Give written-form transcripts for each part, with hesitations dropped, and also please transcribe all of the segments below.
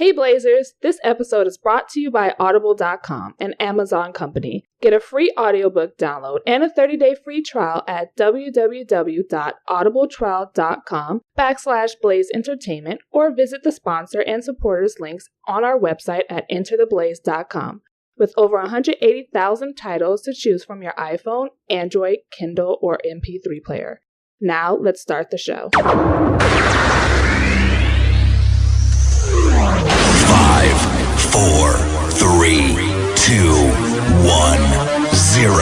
Hey Blazers, this episode is brought to you by Audible.com, an Amazon company. Get a free audiobook download and a 30-day free trial at www.audibletrial.com/Blaze Entertainment or visit the sponsor and supporters links on our website at entertheblaze.com. With over 180,000 titles to choose from your iPhone, Android, Kindle, or MP3 player. Now, let's start the show. 5, 4, 3, 2, 1, 0.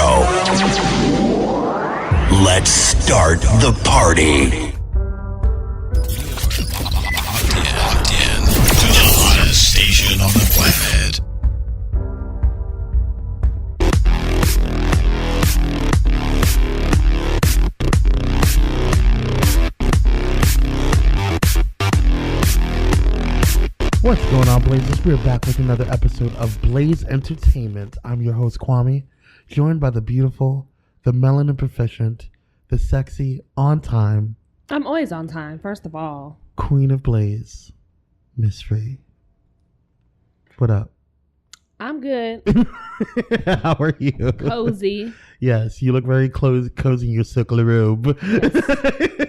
Let's start the party. Locked in to the hottest station on the planet. What's going on, Blazers? We're back with another episode of Blaze Entertainment. I'm your host, Kwame, joined by the beautiful, the melanin proficient, the sexy, on time. I'm always on time, first of all. Queen of Blaze, Miss Free. What up? I'm good. How are you? Cozy. Yes, you look very cozy in your circular robe. Yes.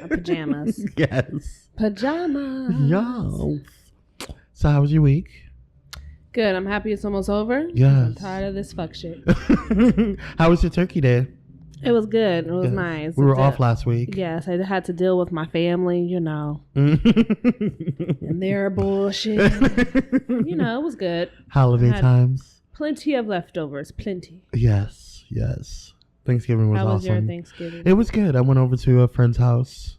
My pajamas. Yes. Pajamas. Yes. So how was your week? Good. I'm happy it's almost over. Yes. I'm tired of this fuck shit. How was your turkey day? It was good. It was Yes. nice. We were off last week. Yes, I had to deal with my family, and their bullshit. It was good. Holiday times. Plenty of leftovers. Plenty. Yes, yes. Thanksgiving was awesome. How was your Thanksgiving? It was good. I went over to a friend's house,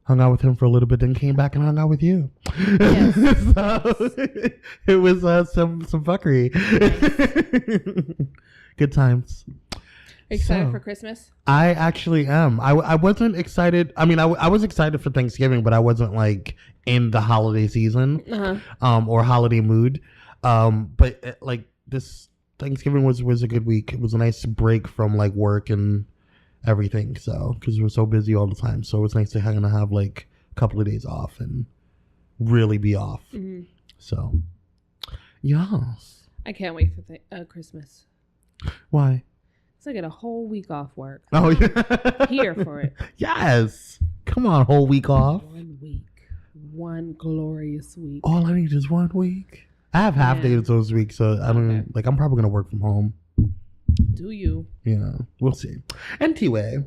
hung out with him for a little bit, then came back and hung out with you. Yes. So, it was some fuckery. Nice. Good times. Excited for Christmas? I actually am. I wasn't excited. I mean, I was excited for Thanksgiving, but I wasn't like in the holiday season or holiday mood. But like this Thanksgiving was a good week. It was a nice break from like work and everything. So because we were so busy all the time, so it was nice to kind of have like a couple of days off and really be off. Mm-hmm. So, yes. I can't wait for Christmas. Why? I get a whole week off work. Oh, yeah. Here for it. Yes. Come on, whole week off. 1 week. One glorious week. All I need is 1 week. I have half days those weeks, so I don't I'm probably gonna work from home. Do you? Yeah, we'll see. Anyway,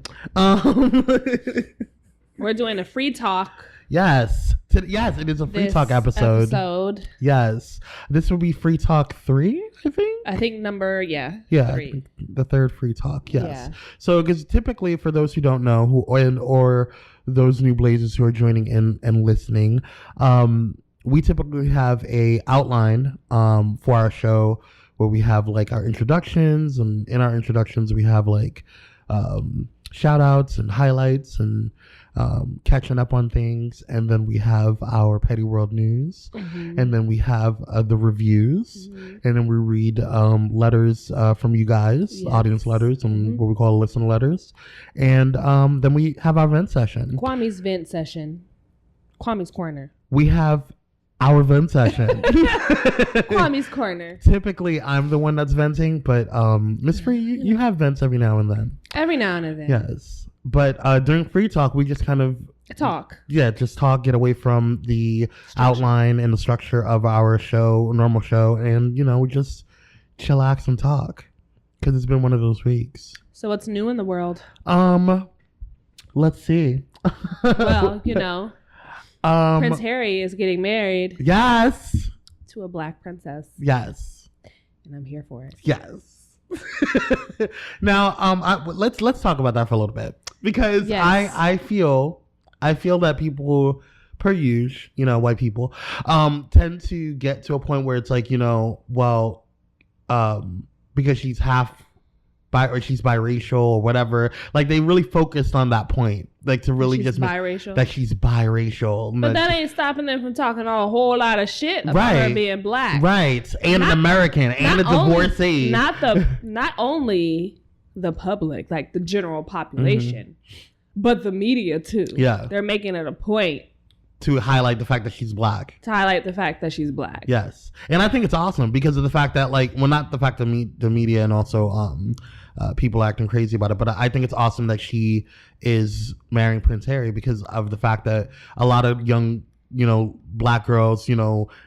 we're doing a free talk. Yes. Yes, it is a free talk episode. Yes. This will be free talk 3, I think. I think number, 3. The third free talk. Yes. Yeah. So, because typically, for those who don't know, or those new Blazers who are joining in and listening, we typically have a outline for our show where we have like our introductions, and in our introductions we have like shout outs and highlights and catching up on things, and then we have our petty world news, and then we have the reviews, and then we read letters from you guys, audience letters, and what we call listener letters, and then we have our vent session. Kwame's vent session. Kwame's corner. We have our vent session. Kwame's corner. Typically, I'm the one that's venting, but Miss Free, you have vents every now and then. Every now and then. Yes. But during free talk, we just kind of talk. Yeah, just talk, get away from the outline and the structure of our normal show, and we just chillax and talk because it's been one of those weeks. So what's new in the world? Let's see. Well, Prince Harry is getting married. Yes. To a black princess. Yes. And I'm here for it. Yes. Now, let's talk about that for a little bit, because I feel that people, per usual, white people, tend to get to a point where it's like, because she's half or she's biracial or whatever, like they really focused on that point, like to really just biracial. That she's biracial. But that ain't stopping them from talking a whole lot of shit about her being black, right? And an American and a divorcee. Not only the public, like the general population, but the media too. Yeah, they're making it a point to highlight the fact that she's black. Yes. And I think it's awesome because of the fact that, like, well, not the fact that the media and also people acting crazy about it, but I think it's awesome that she is marrying Prince Harry because of the fact that a lot of young, black girls,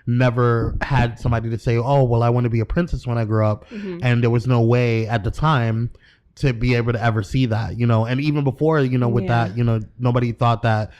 never had somebody to say, oh, well, I want to be a princess when I grow up. Mm-hmm. And there was no way at the time to be able to ever see that, and even before, with that, nobody thought that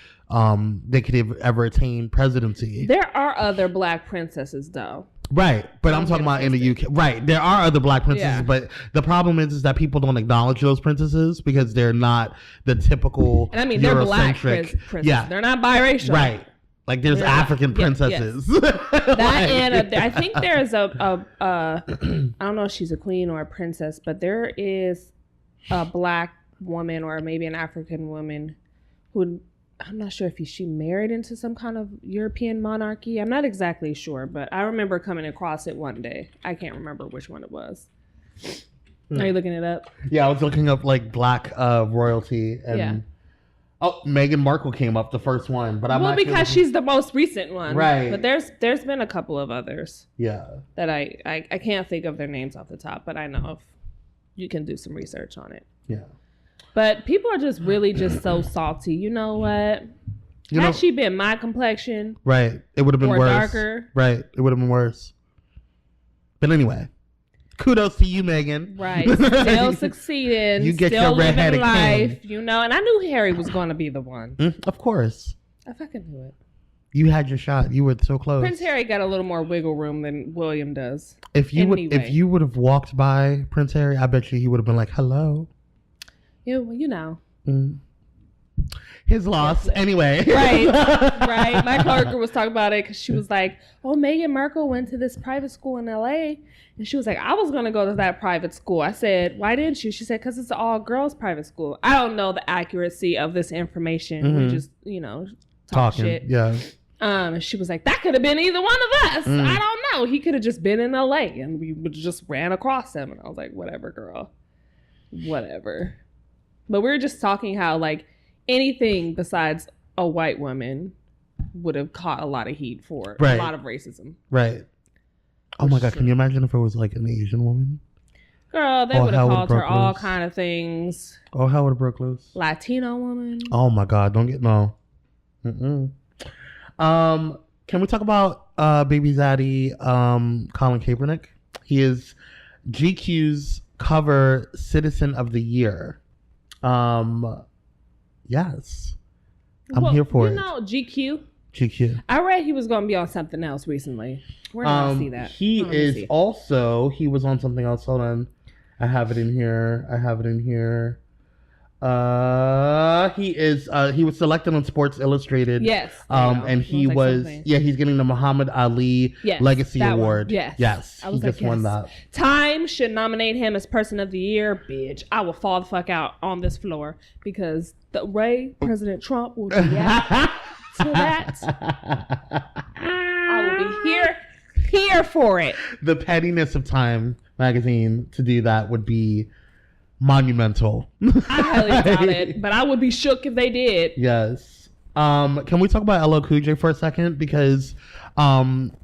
they could have ever attain presidency. There are other black princesses though. Right. But I'm talking about in the UK. Right. There are other black princesses, but the problem is that people don't acknowledge those princesses because they're not the typical And I mean, they're black princesses. Yeah. They're not biracial. Right. Like there's African princesses. Yes. That and I think there's I don't know if she's a queen or a princess, but there is a black woman or maybe an African woman who I'm not sure if she married into some kind of European monarchy. I'm not exactly sure, but I remember coming across it one day. I can't remember which one it was. Are you looking it up? Yeah, I was looking up like black royalty and oh, Meghan Markle came up, the first one, but I'm because she's the most recent one, right? But there's been a couple of others, that I can't think of their names off the top, but I know if you can do some research on it. Yeah, but people are just really just so salty. You know what? Had she been my complexion, right, it would have been worse. Darker, right, it would have been worse. But anyway. Kudos to you, Megan. Right. Still succeeding. You get still your redheaded life, king. and I knew Harry was going to be the one. Of course. I fucking knew it. You had your shot. You were so close. Prince Harry got a little more wiggle room than William does. If you would have walked by Prince Harry, I bet you he would have been like, hello. Yeah, well, His loss. Anyway. Right. Right. My coworker was talking about it because she was like, oh, Meghan Markle went to this private school in LA. And she was like, I was going to go to that private school. I said, why didn't you? She said, because it's an all girls private school. I don't know the accuracy of this information. Mm-hmm. We just, talking shit. Yeah. And she was like, that could have been either one of us. I don't know. He could have just been in LA and we would just ran across him. And I was like, whatever, girl. Whatever. But we were just talking how like anything besides a white woman would have caught a lot of heat for a lot of racism. Right. Oh my God, can you imagine if it was like an Asian woman? Girl, they would have called her all kind of things. Oh, how would have broke loose? Latino woman. Oh my God, don't get no. Can we talk about baby zaddy Colin Kaepernick? He is GQ's cover Citizen of the Year. Yes. I'm here for it. GQ. I read he was going to be on something else recently. Where did I see that? He was on something else. Hold on. I have it in here. He was selected on Sports Illustrated. Yes. And he's getting the Muhammad Ali Legacy Award. Yes. I was won that. Time should nominate him as Person of the Year. Bitch, I will fall the fuck out on this floor because President Trump will react to that. I will be here for it. The pettiness of Time magazine to do that would be monumental. I highly doubt it, but I would be shook if they did. Yes. Can we talk about LL Cool J for a second? Because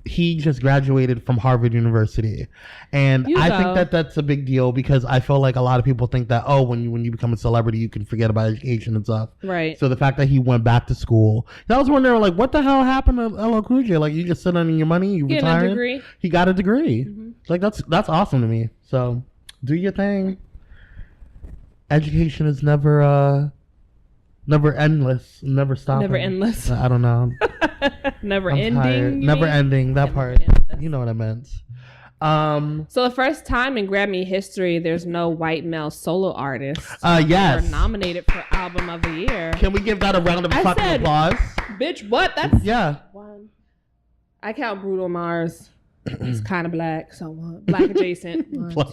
he just graduated from Harvard University. And I think that's a big deal because I feel like a lot of people think that, when you become a celebrity, you can forget about education and stuff. Right. So the fact that he went back to school, I was wondering, like, what the hell happened to LL Cool J? Like, you just sit on your money, you retire. A degree. He got a degree. Mm-hmm. Like, that's awesome to me. So do your thing. Education is never endless, never stopping. Never endless. I don't know. Never ending. Never ending. That part. Endless. You know what I meant. So the first time in Grammy history, there's no white male solo artists. Yes. Were nominated for Album of the Year. Can we give that a round of fucking applause? Bitch, what? That's one. I count Bruno Mars. He's kind of black, so black adjacent.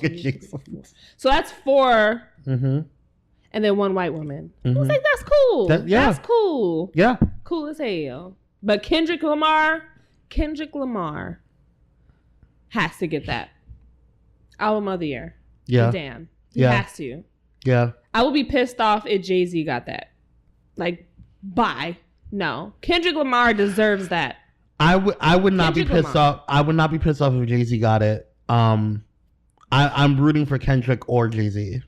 Adjacent. So that's 4. Mm-hmm. And then 1 white woman. Mm-hmm. I was like, that's cool. That's cool. Yeah. Cool as hell. But Kendrick Lamar has to get that. Album of the Year. Yeah. Damn. He has to. Yeah. I would be pissed off if Jay-Z got that. Like, bye. No. Kendrick Lamar deserves that. I would not be Kendrick pissed Lamar. off. I would not be pissed off if Jay-Z got it. I'm rooting for Kendrick or Jay-Z.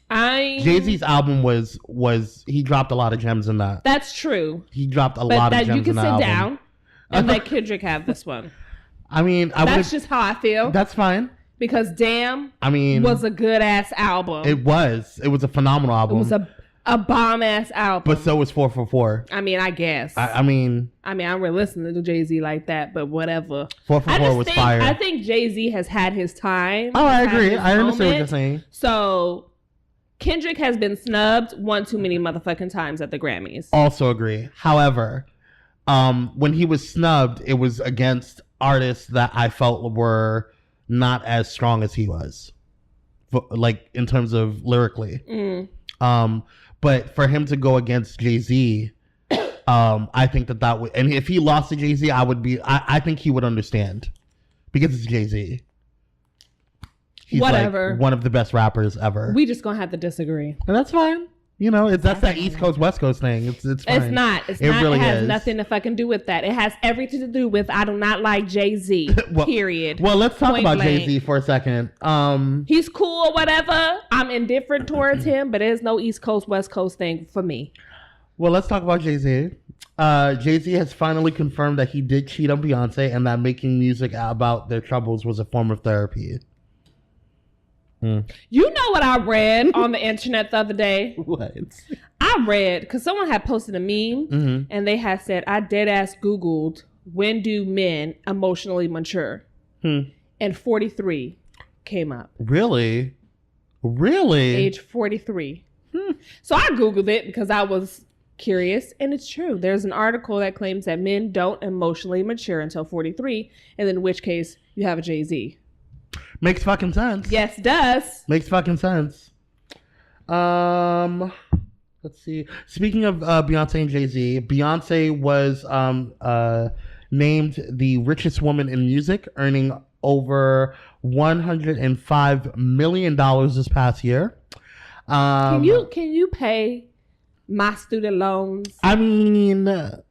Jay-Z's album was he dropped a lot of gems in that. That's true. He dropped a lot of gems in that album. You can sit down and let Kendrick have this one. I mean, that's just how I feel. That's fine. Because Damn, I mean, was a good ass album. It was a phenomenal album. It was a bomb ass album. But so was 444. I mean, I guess. I mean, I'm really listening to Jay-Z like that, but whatever. 444 was fire. I think Jay-Z has had his time. Oh, I agree. I understand what you're saying. So Kendrick has been snubbed one too many motherfucking times at the Grammys. Also agree. However, when he was snubbed, it was against artists that I felt were not as strong as he was, like in terms of lyrically. But for him to go against Jay-Z, I think that would, and if he lost to Jay-Z, I think he would understand, because it's Jay-Z. He's whatever, like one of the best rappers ever. We just gonna have to disagree, and that's fine. You know, that's that East Coast West Coast thing. It's fine. It's not. It has nothing to fucking do with that. It has everything to do with I do not like Jay-Z. Period. Well, let's talk about Jay-Z for a second. He's cool or whatever. I'm indifferent towards him, but there's no East Coast West Coast thing for me. Well, let's talk about Jay-Z. Jay-Z has finally confirmed that he did cheat on Beyonce and that making music about their troubles was a form of therapy. You know what I read on the internet the other day? What? I read, because someone had posted a meme, and they had said, I dead ass Googled, when do men emotionally mature? And 43 came up. Really? Age 43. So I Googled it because I was curious, and it's true. There's an article that claims that men don't emotionally mature until 43, and in which case you have a Jay-Z. Makes fucking sense. Yes, it does. Makes fucking sense. Let's see. Speaking of Beyonce and Jay-Z, Beyonce was named the richest woman in music, earning over $105 million this past year. Can you pay my student loans? I mean, bae,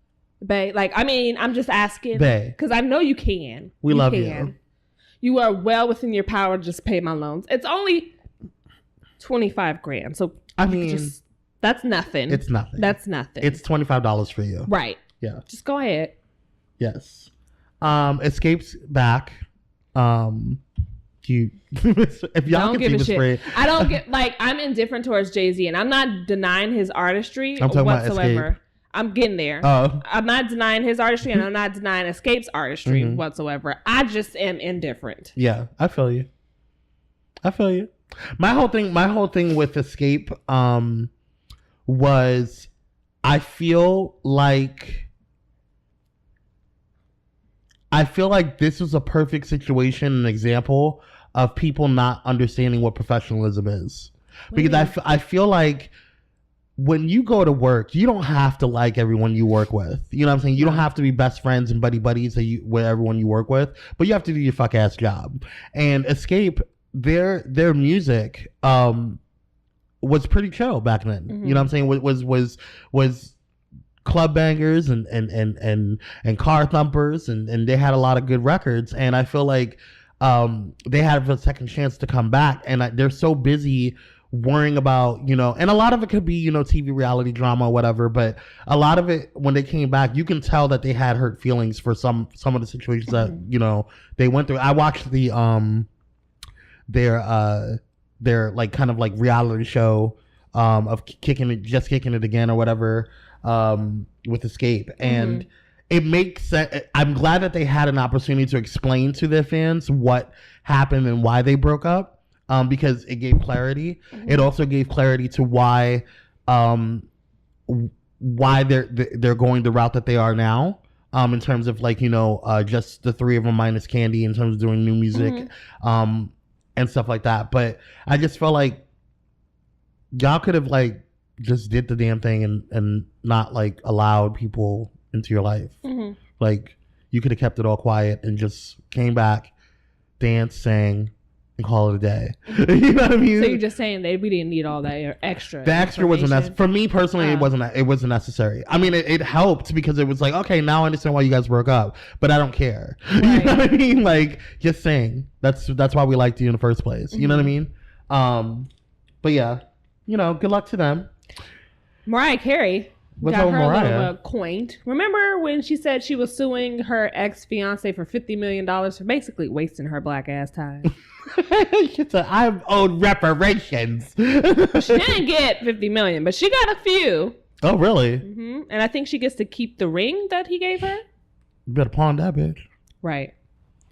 I'm just asking, bae, because I know you can. We love you. You are well within your power to just pay my loans. It's only $25,000, so I mean, that's nothing. It's nothing. That's nothing. It's $25 for you, right? Yeah. Just go ahead. Yes. Escape's back. If y'all can see the spray, I don't get I'm indifferent towards Jay-Z, and I'm not denying his artistry whatsoever. I'm getting there. Oh. I'm not denying his artistry, and I'm not denying Escape's artistry whatsoever. I just am indifferent. Yeah, I feel you. My whole thing with Escape was I feel like this was a perfect situation, an example of people not understanding what professionalism is. Because I feel like when you go to work, you don't have to like everyone you work with. You know what I'm saying? You don't have to be best friends and buddies with everyone you work with, but you have to do your fuck ass job. And Escape, their music was pretty chill back then. You know what I'm saying? Was club bangers and car thumpers, and they had a lot of good records. And I feel like they have a second chance to come back, and they're so busy worrying about, and a lot of it could be, TV reality drama or whatever, but a lot of it, when they came back, you can tell that they had hurt feelings for some of the situations that, they went through. I watched their like kind of like reality show of kicking it again or whatever, with Escape. And it makes sense. I'm glad that they had an opportunity to explain to their fans what happened and why they broke up. Because it gave clarity. It also gave clarity to why they're going the route that they are now. In terms of just the three of them minus Candy, in terms of doing new music, and stuff like that. But I just felt like y'all could have just did the damn thing and not allowed people into your life. You could have kept it all quiet and just came back, danced, sang, and call it a day. You know what I mean? So you're just saying that we didn't need all that extra. The extra wasn't necessary. For me personally, it wasn't necessary. I mean, it helped because it was like, okay, now I understand why you guys broke up, but I don't care. Right. You know what I mean? Like, just saying. That's why we liked you in the first place. You know what I mean? But yeah, you know, good luck to them. Mariah Carey. What's got up, her Mariah? little coined. Remember when she said she was suing her ex-fiance for $50 million for basically wasting her black ass time? She said, I'm owed reparations. She didn't get $50 million, but she got a few. Oh, really? Mm-hmm. And I think she gets to keep the ring that he gave her. You better pawn that bitch. Right.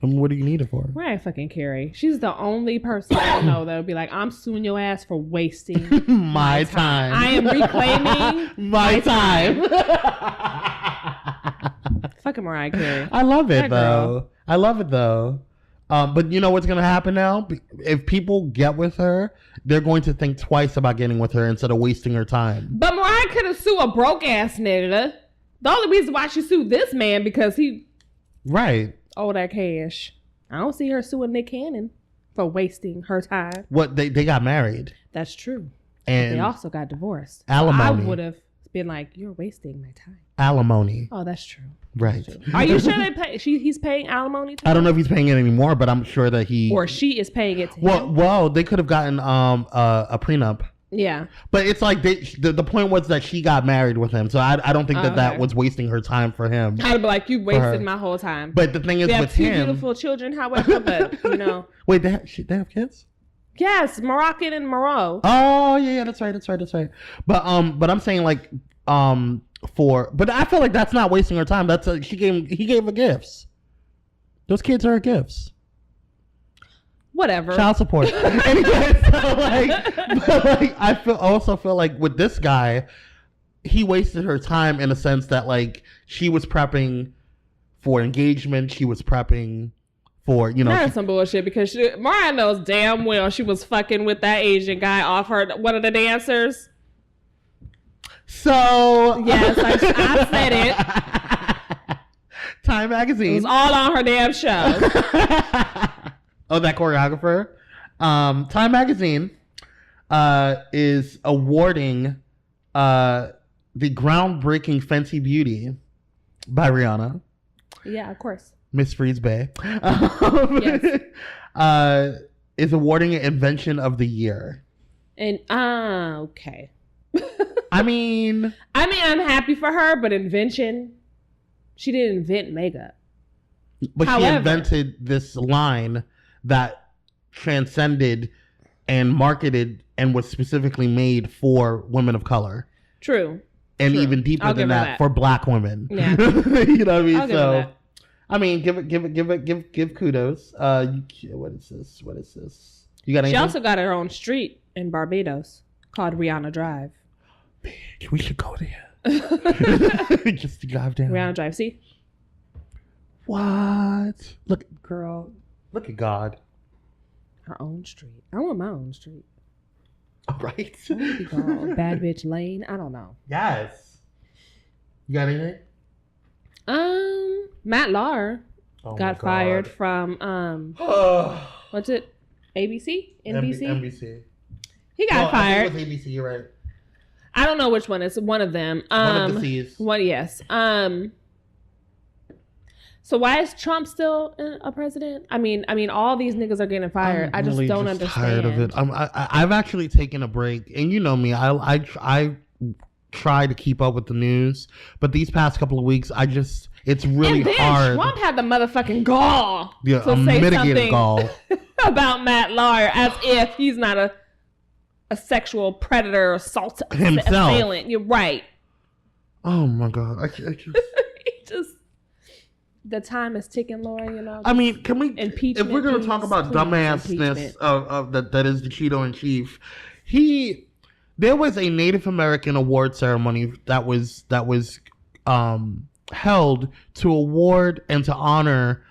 I mean, what do you need it for? Mariah fucking Carey. She's the only person I know that would be like, I'm suing your ass for wasting my time. I am reclaiming my time. Fucking Mariah Carey. I love it, that though. Girl. I love it, though. But you know what's going to happen now? If people get with her, they're going to think twice about getting with her instead of wasting her time. But Mariah could have sued a broke ass nigga. The only reason why she sued this man because he... Right. Oh, that cash. I don't see her suing Nick Cannon for wasting her time. What they got married. That's true. And they also got divorced. Alimony. I would have been like, you're wasting my time. Alimony. Oh, that's true. Right. That's true. Are you sure they pay? He's paying alimony to I don't know if he's paying it anymore, but I'm sure that he or she is paying it to him. Well, they could have gotten a prenup. Yeah. But it's like the point was that she got married with him. So I don't think that was wasting her time for him. I'd be like, you wasted my whole time. But the thing is they with have two him. beautiful children, however, but you know. Wait, they have kids? Yes, Moroccan and Moreau. Oh, yeah, that's right. But I'm saying like but I feel like that's not wasting her time. He gave her gifts. Those kids are her gifts. Whatever. Child support. Anyway, so I also feel like with this guy, he wasted her time in a sense that like she was prepping for engagement. She was prepping for, you know. That's some bullshit because Mariah knows damn well she was fucking with that Asian guy off one of the dancers. So. Yes, I said it. Time Magazine. It was all on her damn show. Oh, that choreographer. Time Magazine is awarding the groundbreaking Fenty Beauty by Rihanna. Yeah, of course. Miss Freeze Bay. Yes. Is awarding it Invention of the Year. And okay. I mean, I'm happy for her, but invention, she didn't invent makeup. But however, she invented this line that transcended and marketed and was specifically made for women of color. True. And even deeper than that for black women. Yeah. You know what I mean? So I mean, give kudos. What is this? You got anything? She also got her own street in Barbados called Rihanna Drive. Bitch, we should go there. Just to drive down. Rihanna Drive, see? What? Look, girl. Look at God. Her own street. I want my own street. All right. What would it be called? Bad Bitch Lane? I don't know. Yes. You got anything? Matt Lauer got fired from what's it? ABC? NBC? NBC. He got fired. I think it was ABC, you're right. I don't know which one. It's one of them. One of the C's. Yes. So why is Trump still a president? I mean, all these niggas are getting fired. I just don't understand. Tired of it. I've actually taken a break, and you know me. I try to keep up with the news, but these past couple of weeks, it's really and then hard. Trump had the motherfucking gall to say something gall about Matt Lauer as if he's not a sexual predator, assault assailant. You're right. Oh my God! I just. The time is ticking, Laura, you know. I mean, can we, impeachment, if we're going to talk about dumbassness of that is the Cheeto in chief, there was a Native American award ceremony that was held to award and to honor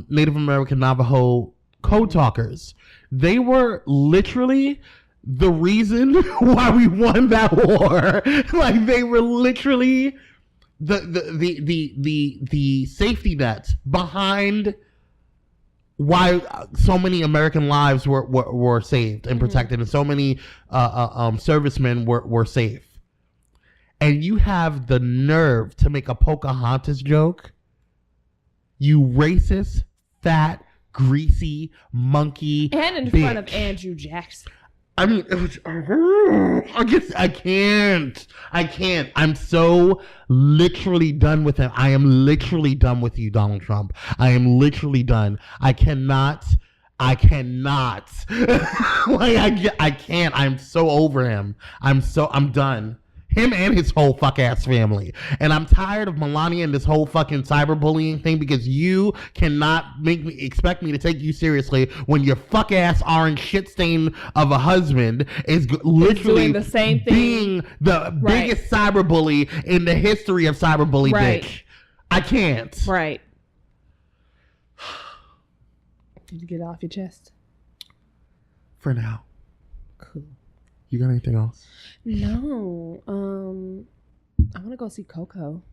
Native American Navajo code talkers. They were literally the reason why we won that war. Like, they were literally the safety net behind why so many American lives were saved and protected, and so many servicemen were safe. And you have the nerve to make a Pocahontas joke? You racist, fat, greasy monkey. And in front of Andrew Jackson. I mean, it was, I can't. I'm so literally done with him. I am literally done with you, Donald Trump. I am literally done. I cannot. Like, I can't. I'm so over him. I'm done. Him and his whole fuck ass family. And I'm tired of Melania and this whole fucking cyberbullying thing, because you cannot expect me to take you seriously when your fuck ass orange shit stain of a husband is literally doing the same thing, being the biggest cyberbully in the history of cyberbully, bitch. I can't. Right. Did you get it off your chest? For now. Cool. You got anything else? No. I want to go see Coco.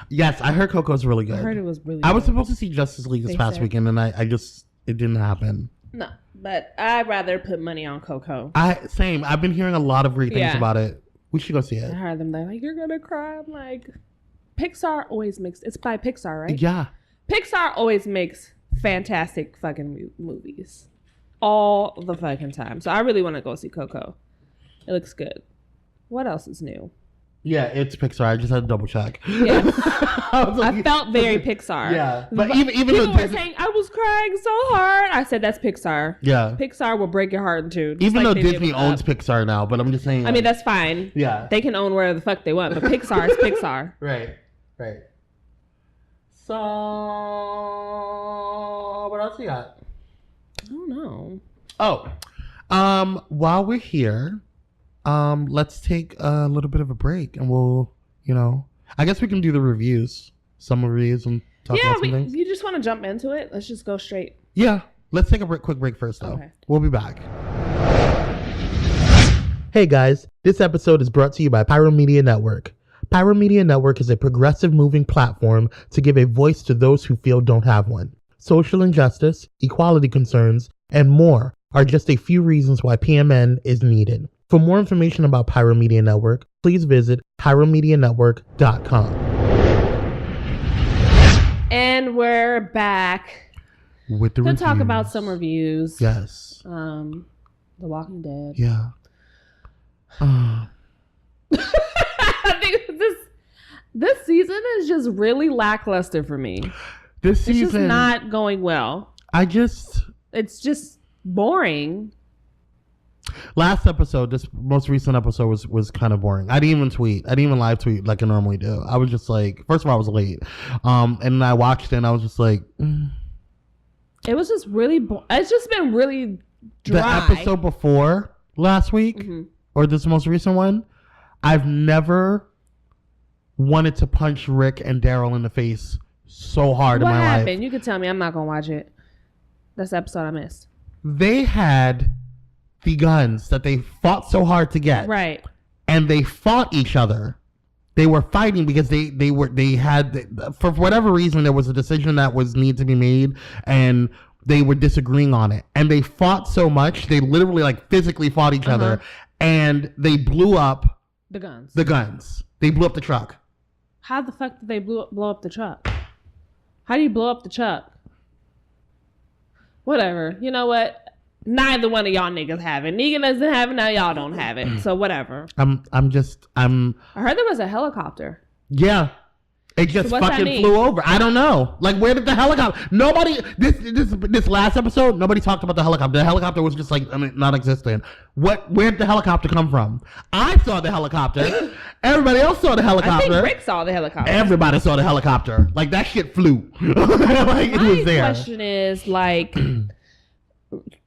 Yes, I heard Coco's really good. I heard it was really good. I was supposed to see Justice League this past weekend, and I just, it didn't happen. No, but I'd rather put money on Coco. Same. I've been hearing a lot of great things about it. We should go see it. I heard them. They're like, you're going to cry. I'm like, Pixar always makes, it's by Pixar, right? Yeah. Pixar always makes fantastic fucking movies. All the fucking time. So I really want to go see Coco. It looks good. What else is new? Yeah, it's Pixar. I just had to double check. Yeah. I felt very Pixar. Yeah. But even people were saying, I was crying so hard. I said, that's Pixar. Yeah. Pixar will break your heart in two. Even though Disney owns Pixar now, but I'm just saying. I mean, that's fine. Yeah. They can own wherever the fuck they want, but Pixar is Pixar. Right. So, what else you got? I don't know. While we're here, let's take a little bit of a break, and we'll, I guess we can do the reviews, some reviews, and talk about some things. You just want to jump into it? Let's just go straight. Yeah. Let's take a quick break first, though. Okay. We'll be back. Hey, guys. This episode is brought to you by Pyro Media Network. Pyro Media Network is a progressive moving platform to give a voice to those who feel don't have one. Social injustice, equality concerns, and more are just a few reasons why PMN is needed. For more information about Pyro Media Network, please visit pyromedianetwork.com. And we're back. With the reviews. We'll talk about some reviews. Yes. The Walking Dead. Yeah. I think this season is just really lackluster for me. This season, it's just not going well. It's just boring. Last episode, this most recent episode was kind of boring. I didn't even tweet. I didn't even live tweet like I normally do. I was just like, first of all, I was late. And then I watched it and I was just like, It was just really, it's just been really dry. The episode before last week, or this most recent one, I've never wanted to punch Rick and Daryl in the face so hard in my life. What happened? You could tell me. I'm not going to watch it. That's the episode I missed. They had the guns that they fought so hard to get. Right. And they fought each other. They were fighting because they had, for whatever reason, there was a decision that was need to be made, and they were disagreeing on it. And they fought so much, they literally like physically fought each other, and they blew up the guns. They blew up the truck. How the fuck did they blow up the truck? How do you blow up the truck? Whatever. You know what? Neither one of y'all niggas have it. Negan doesn't have it, now y'all don't have it. So whatever. I heard there was a helicopter. Yeah. It just fucking flew over. I don't know. Like, where did the helicopter? Nobody. This last episode, nobody talked about the helicopter. The helicopter was just like, non-existent. Where did the helicopter come from? I saw the helicopter. Everybody else saw the helicopter. I think Rick saw the helicopter. Everybody saw the helicopter. Like, that shit flew. Like, it was there. My question is, like,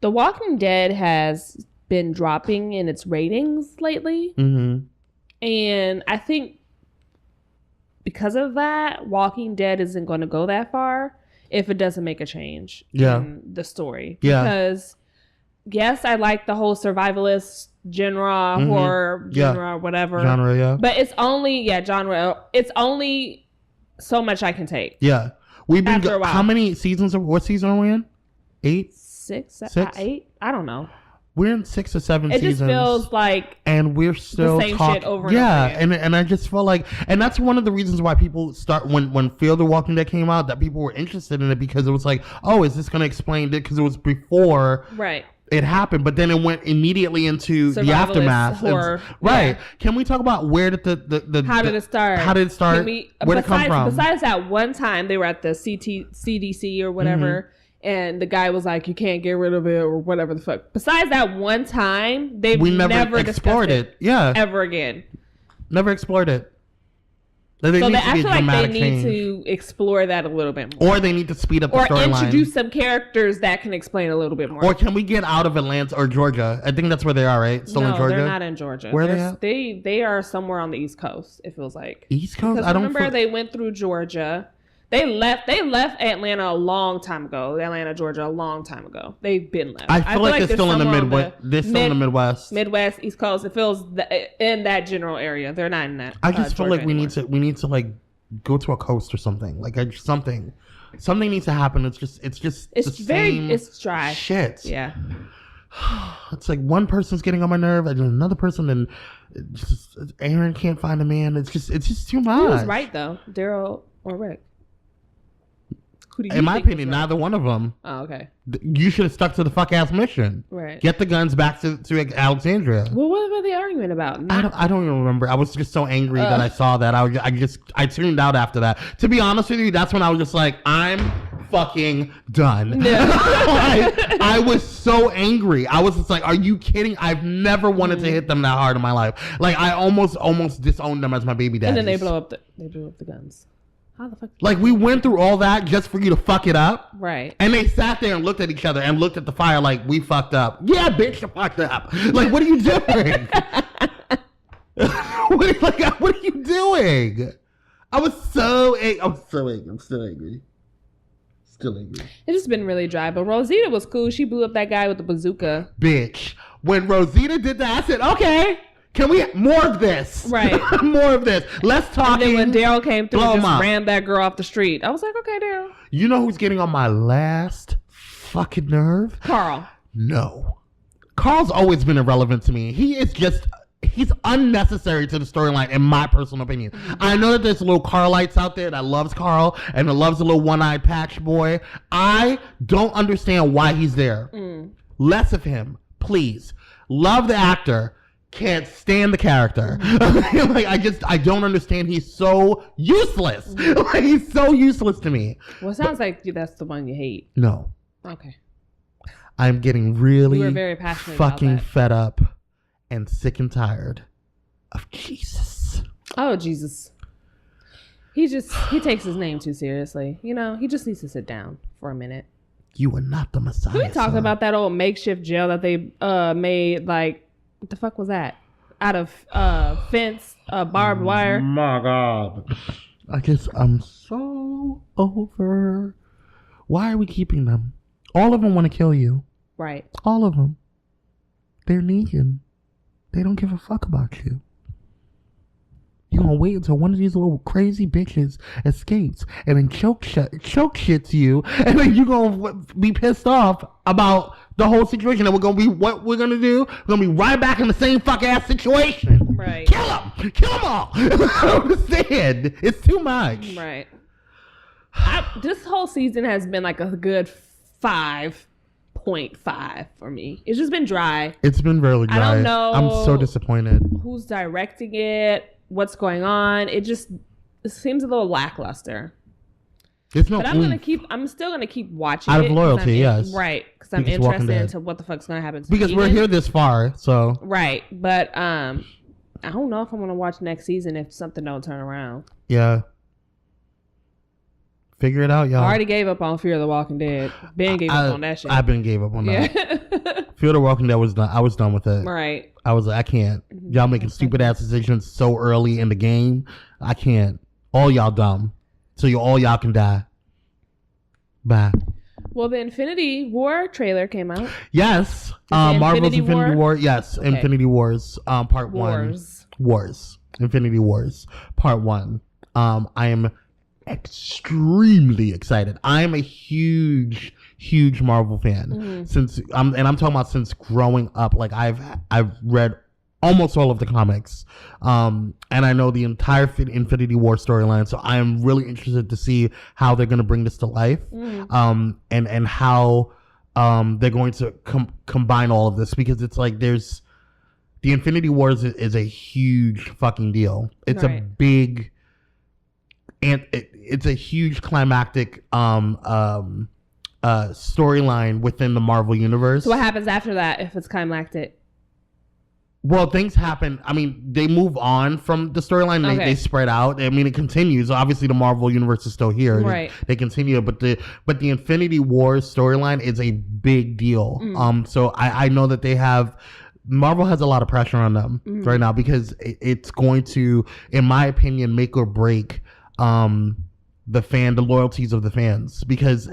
The Walking Dead has been dropping in its ratings lately, and I think because of that, Walking Dead isn't going to go that far if it doesn't make a change in the story. Yeah. Because, yes, I like the whole survivalist genre, horror genre, whatever. Genre, yeah. But it's only, genre. It's only so much I can take. Yeah. We've been, how many seasons, what season are we in? 8? 6? 6? 8? I don't know. We're in 6 or 7 seasons. It just feels like, and we're still the same shit over and over again. again. And I just feel like, and that's one of the reasons why people start when Fear the Walking Dead came out, that people were interested in it, because it was like, oh, is this going to explain it? Because it was before it happened, but then it went immediately into the aftermath. Horror. Right? Can we talk about where did the how did it start? How did it start? Where did it come from? Besides that one time they were at the CDC or whatever. And the guy was like, you can't get rid of it or whatever the fuck. Besides that one time, we never explored it. Yeah. Ever again. Never explored it. So they actually like they need to explore that a little bit more. Or they need to speed up the storyline. Or introduce some characters that can explain a little bit more. Or can we get out of Atlanta or Georgia? I think that's where they are, right? Still in Georgia? No, they're not in Georgia. Where are they at? They are somewhere on the East Coast, it feels like. East Coast? Because remember they went through Georgia. They left Atlanta a long time ago. Atlanta, Georgia, a long time ago. They've been left. I feel like they're still in the Midwest. They're still in the Midwest. Midwest, East Coast. It feels in that general area. They're not in that. I just feel like we need to like go to a coast or something. Like something needs to happen. It's dry shit. Yeah. It's like one person's getting on my nerve, and another person, and Aaron can't find a man. It's just too much. Who was right though, Daryl or Rick? In my opinion, neither one of them. Oh, okay. You should have stuck to the fuck ass mission. Right. Get the guns back to Alexandria. Well, what was the argument about? I don't even remember. I was just so angry that I saw that. I tuned out after that. To be honest with you, that's when I was just like, I'm fucking done. Yeah. I was so angry. I was just like, are you kidding? I've never wanted to hit them that hard in my life. Like I almost disowned them as my baby daddies. And then they blew up the guns. How the fuck? Like we went through all that just for you to fuck it up, right? And they sat there and looked at each other and looked at the fire like we fucked up. Yeah, bitch, you fucked up. Like, what are you doing? What are you doing? I was so angry. I'm still angry. Still angry. It's just been really dry. But Rosita was cool. She blew up that guy with the bazooka. Bitch, when Rosita did that, I said, okay. Can we more of this? Right. More of this. Let's talk. And then when Daryl came through and just ran that girl off the street, I was like, okay, Daryl. You know who's getting on my last fucking nerve? Carl. No. Carl's always been irrelevant to me. He's unnecessary to the storyline, in my personal opinion. I know that there's little Carlites out there that loves Carl and that loves the little one-eyed patch boy. I don't understand why he's there. Less of him, please. Love the actor. Can't stand the character. Like I don't understand. He's so useless. Like he's so useless to me. Well, it sounds like that's the one you hate. No. Okay. I'm getting really you were very passionate fucking about that. fed up and sick and tired of Jesus. Oh, Jesus. He takes his name too seriously. You know, he just needs to sit down for a minute. You are not the Messiah. Can we talk about that old makeshift jail that they made, like, what the fuck was that? Out of fence, barbed wire. My God. I guess I'm so over. Why are we keeping them? All of them want to kill you. Right. All of them. They're Negan. They don't give a fuck about you. You're going to wait until one of these little crazy bitches escapes and then choke shits you, and then you're going to be pissed off about the whole situation, and we're going to be, what we're going to do? We're going to be right back in the same fuck ass situation. Right. Kill them. Kill them all. I don't understand. It's too much. Right. This whole season has been like a good 5.5 for me. It's just been dry. It's been really dry. I don't know. I'm so disappointed. Who's directing it? What's going on? It seems a little lackluster. It's no. But I'm still gonna keep watching out it of loyalty, yes. Right, because I'm interested into what the fuck's gonna happen. Because we're here this far, so. Right, but I don't know if I'm gonna watch next season if something don't turn around. Yeah. Figure it out, y'all. I already gave up on Fear the Walking Dead. Ben gave up on that shit. I've been gave up on that. Fear the Walking Dead was done. I was done with it. Right. I was like, I can't. Y'all making stupid ass decisions so early in the game. I can't. All y'all dumb. So all y'all can die. Bye. Well, the Infinity War trailer came out. Yes. Marvel's Infinity War. Yes. Okay. Infinity Wars. Part 1. Wars. Infinity Wars. Part 1. I am extremely excited. I am a huge huge Marvel fan since I'm talking about since growing up. Like I've read almost all of the comics, and I know the entire Infinity War storyline. So I am really interested to see how they're going to bring this to life, and how they're going to combine all of this, because it's like there's the Infinity Wars is a huge fucking deal. It's a big, and it's a huge climactic storyline within the Marvel universe. So what happens after that if it's climactic? Well, things happen. I mean, they move on from the storyline. They spread out. I mean, it continues. Obviously, the Marvel universe is still here. Right. They continue, but the Infinity War storyline is a big deal. So I know that Marvel has a lot of pressure on them right now, because it's going to, in my opinion, make or break the loyalties of the fans. Because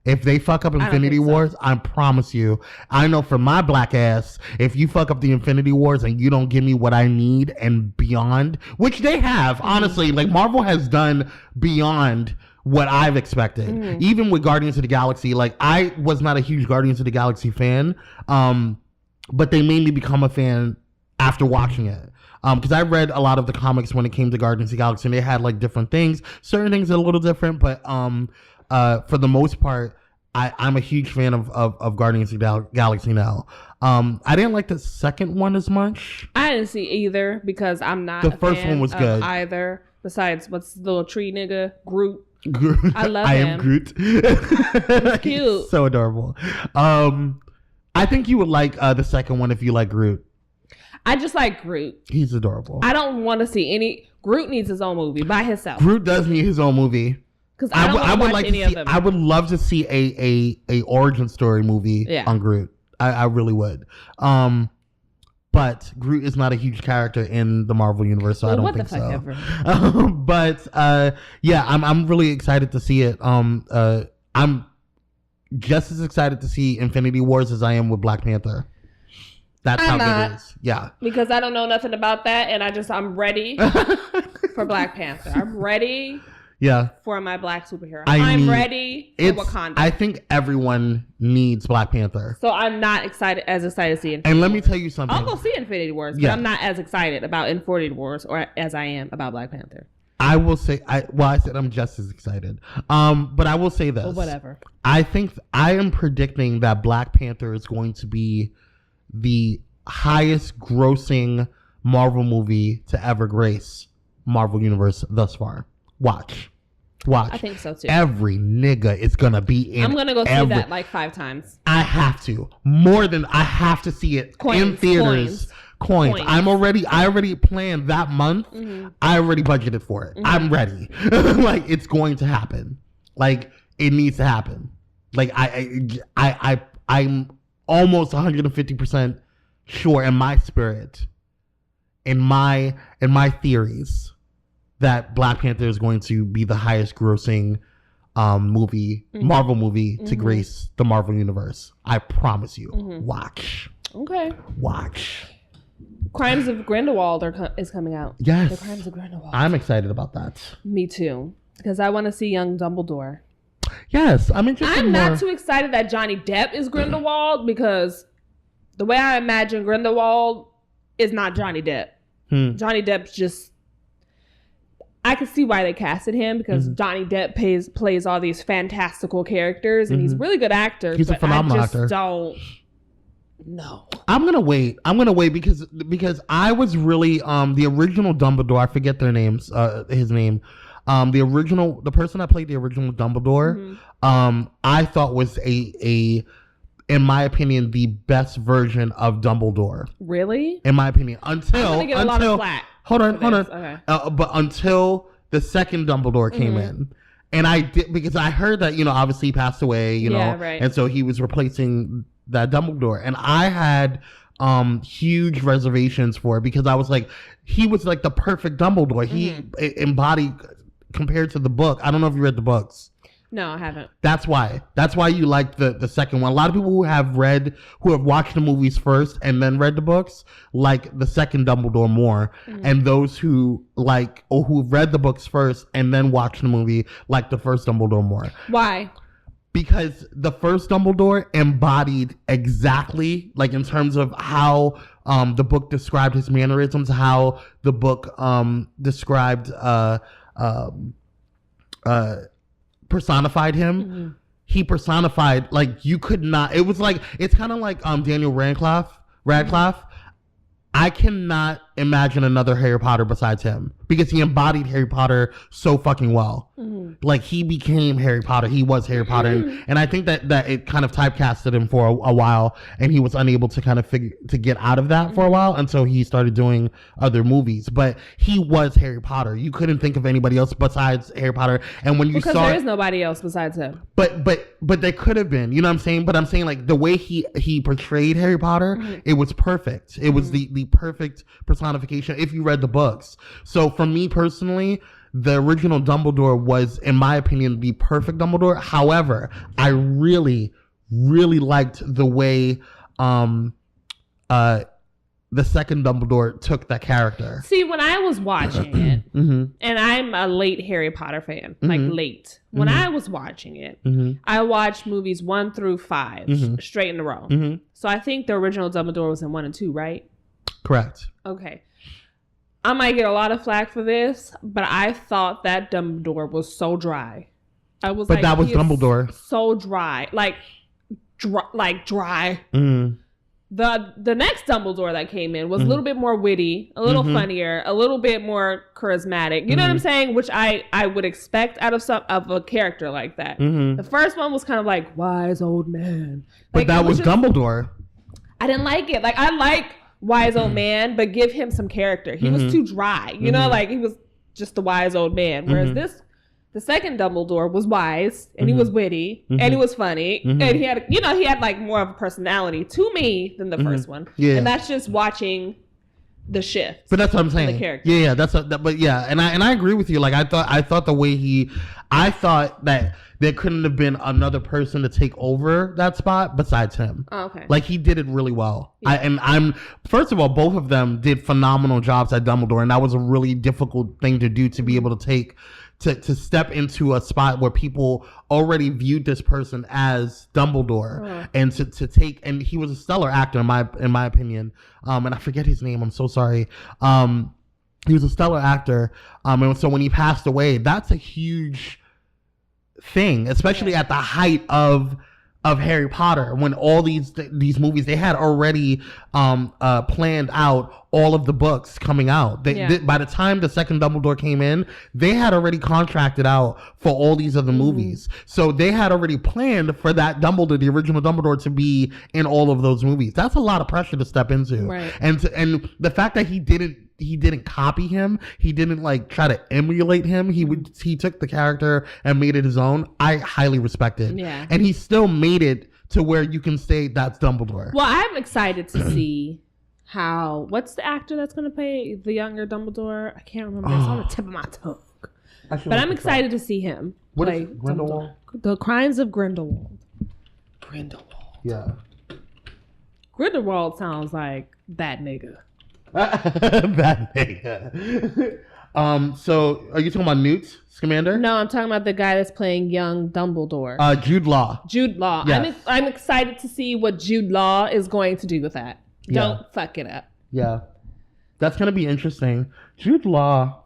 if they fuck up Infinity Wars, I promise you, I know for my black ass, if you fuck up the Infinity Wars and you don't give me what I need and beyond, which they have, honestly, like Marvel has done beyond what I've expected. Even with Guardians of the Galaxy, like I was not a huge Guardians of the Galaxy fan, but they made me become a fan after watching it. Because I read a lot of the comics when it came to Guardians of the Galaxy, and they had like different things. Certain things are a little different, but for the most part, I'm a huge fan of Guardians of the Galaxy now. I didn't like the second one as much. I didn't see either, because I'm not the first one was good either. Besides, what's the little tree nigga? Groot. I love him. I am Groot. He's cute. So adorable. I think you would like the second one if you like Groot. I just like Groot. He's adorable. I don't want to see any. Groot needs his own movie by himself. Groot does need his own movie. Because I would like any of them. I would love to see a origin story movie on Groot. I really would. But Groot is not a huge character in the Marvel universe, so I don't think so. Ever. But I'm really excited to see it. I'm just as excited to see Infinity Wars as I am with Black Panther. That's how good it is. Yeah. Because I don't know nothing about that, and I'm ready for Black Panther. I'm ready. Yeah. For my black superhero. I'm ready for Wakanda. I think everyone needs Black Panther. So I'm not as excited to see Infinity Wars. And let me tell you something. I'll go see Infinity Wars, but I'm not as excited about Infinity Wars as I am about Black Panther. I will say, I said I'm just as excited. But I will say this. Well, whatever. I am predicting that Black Panther is going to be the highest grossing Marvel movie to ever grace Marvel Universe thus far. Watch. I think so too. Every nigga is gonna be in. I'm gonna go see that like 5 times. I have to. I have to see it in theaters. Coins. I already planned that month. I already budgeted for it. I'm ready. Like it's going to happen. Like it needs to happen. Like I'm almost 150% sure in my spirit, in my theories, that Black Panther is going to be the highest grossing Marvel movie to grace the Marvel universe. I promise you. Watch. Okay. Watch. Crimes of Grindelwald is coming out. Yes. The Crimes of Grindelwald. I'm excited about that. Me too. Because I want to see young Dumbledore. Yes. I'm not too excited that Johnny Depp is Grindelwald, because the way I imagine Grindelwald is not Johnny Depp. Johnny Depp's just... I can see why they casted him, because Johnny Depp plays all these fantastical characters, and he's a really good actor. He's a phenomenal actor. I just don't know. I'm gonna wait because I was really the original Dumbledore. I forget their names. His name. The person that played the original Dumbledore. I thought was a in my opinion, the best version of Dumbledore. Really? In my opinion, until I'm gonna get a lot of flack. Hold on. Okay. But until the second Dumbledore came in, and I did, because I heard that obviously he passed away, right. And so he was replacing that Dumbledore, and I had huge reservations for it, because I was like, he was like the perfect Dumbledore. He embodied compared to the book. I don't know if you read the books. No, I haven't. That's why you liked the second one. A lot of people who have watched the movies first and then read the books like the second Dumbledore more, and those who who've read the books first and then watched the movie like the first Dumbledore more. Why? because the first Dumbledore embodied exactly, like, in terms of how the book described his mannerisms, how the book described personified him. Mm-hmm. He personified, like, you could not. It was like, it's kind of like Daniel Radcliffe. Mm-hmm. I cannot imagine another Harry Potter besides him, because he embodied Harry Potter so fucking well. Mm-hmm. Like, he became Harry Potter. He was Harry Potter. And I think that it kind of typecasted him for a while, and he was unable to kind of to get out of that for a while until he started doing other movies. But he was Harry Potter. You couldn't think of anybody else besides Harry Potter. And when you saw, there is nobody else besides him. But there could have been, you know what I'm saying? But I'm saying, like, the way he portrayed Harry Potter, it was perfect. It was the perfect personification if you read the books. So for me personally, the original Dumbledore was, in my opinion, the perfect Dumbledore. However, I really, really liked the way the second Dumbledore took that character. See, when I was watching it, and I'm a late Harry Potter fan, like late. When I was watching it, I watched movies 1 through 5 straight in a row. So I think the original Dumbledore was in 1 and 2, right? Correct. Okay. I might get a lot of flack for this, but I thought that Dumbledore was so dry. But that was Dumbledore. So dry. Like dry. The next Dumbledore that came in was a little bit more witty, a little funnier, a little bit more charismatic. You know what I'm saying? Which I would expect out of a character like that. The first one was kind of like wise old man. But that was Dumbledore. I didn't like it. Like, I like wise old man, but give him some character. He was too dry. You know, like, he was just the wise old man. Whereas the second Dumbledore was wise, and he was witty, and he was funny, and he had like more of a personality to me than the first one. Yeah. And that's just watching the shift. But that's what I'm saying. The character. Yeah, but yeah, and I agree with you. Like, I thought the way I thought that there couldn't have been another person to take over that spot besides him. Oh, okay. Like, he did it really well. Yeah. First of all, both of them did phenomenal jobs at Dumbledore, and that was a really difficult thing to do, to be able to take, to step into a spot where people already viewed this person as Dumbledore, and to take, and he was a stellar actor in my opinion. And I forget his name. I'm so sorry. He was a stellar actor. And so when he passed away, that's a huge thing, especially at the height of Harry Potter, when all these movies, they had already planned out all of the books coming out. By the time the second Dumbledore came in, they had already contracted out for all these other movies. So they had already planned for that Dumbledore, the original Dumbledore, to be in all of those movies. That's a lot of pressure to step into. Right. And the fact that he didn't copy him, he didn't like try to emulate him, he took the character and made it his own. I highly respect it. Yeah. And he still made it to where you can say that's Dumbledore. Well, I'm excited to see what's the actor that's going to play the younger Dumbledore? I can't remember. It's on the tip of my tongue. But I'm excited to see him play Grindelwald? The Crimes of Grindelwald. Yeah. Grindelwald sounds like that nigga. That nigga. So are you talking about Newt Scamander? No, I'm talking about the guy that's playing young Dumbledore. Jude Law. Yes. I'm excited to see what Jude Law is going to do with that. Don't fuck it up. Yeah. That's gonna be interesting. Jude Law.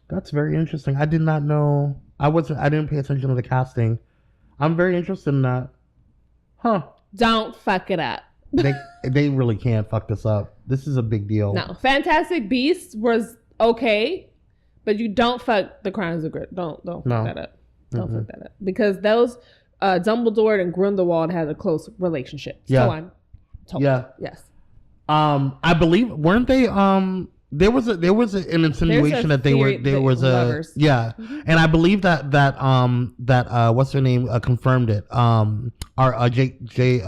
That's very interesting. I did not know. I didn't pay attention to the casting. I'm very interested in that. Huh. Don't fuck it up. They really can't fuck this up. This is a big deal. No, Fantastic Beasts was okay, but you don't fuck the Crimes of Grindelwald. Don't fuck that up. Don't fuck that up, because those Dumbledore and Grindelwald had a close relationship. Yeah. So I'm told. Yeah. Yes. I believe, weren't they? There was an insinuation that there was lovers. Yeah, and I believe that what's her name confirmed it. Our J.K.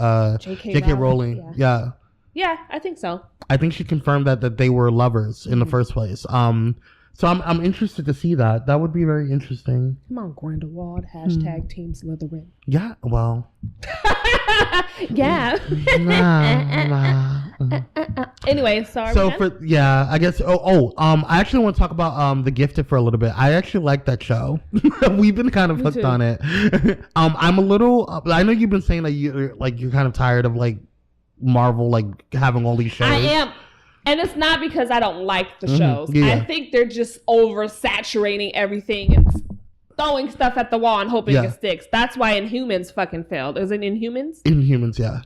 Rowling. Yeah, I think so. I think she confirmed that they were lovers in the first place. So I'm interested to see that. That would be very interesting. Come on, Grindelwald. # Team Slytherin. Yeah. Well. Yeah. Nah. Anyway, sorry. So I guess. I actually want to talk about The Gifted for a little bit. I actually like that show. We've been kind of hooked on it. I'm a little. I know you've been saying that you're kind of tired of like Marvel having all these shows. I am. And it's not because I don't like the shows. Yeah. I think they're just oversaturating everything and throwing stuff at the wall and hoping it sticks. That's why Inhumans fucking failed. Is it Inhumans? Inhumans, yeah.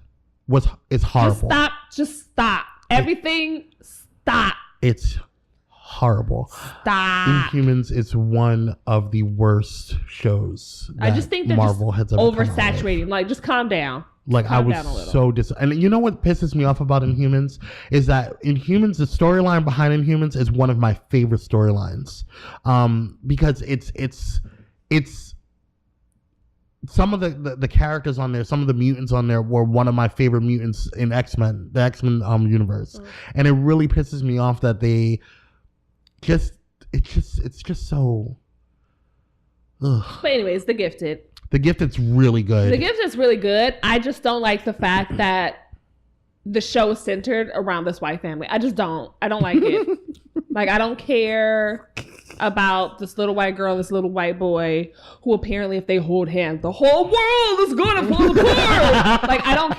It's horrible. Just stop. Everything, stop. It's horrible. Stop. Inhumans is one of the worst shows that I just think they're Marvel has ever oversaturating. Like, just calm down. I was so and you know what pisses me off about Inhumans is that Inhumans, the storyline behind Inhumans is one of my favorite storylines, because it's some of the characters on there, some of the mutants on there were one of my favorite mutants in the X-Men universe, and it really pisses me off that they it's just so. Ugh. But anyways, The Gifted. The Gifted's really good. The Gifted's really good. I just don't like the fact that the show is centered around this white family. I just don't. I don't like it. I don't care about this little white girl, this little white boy, who apparently if they hold hands, the whole world is going to fall apart. I don't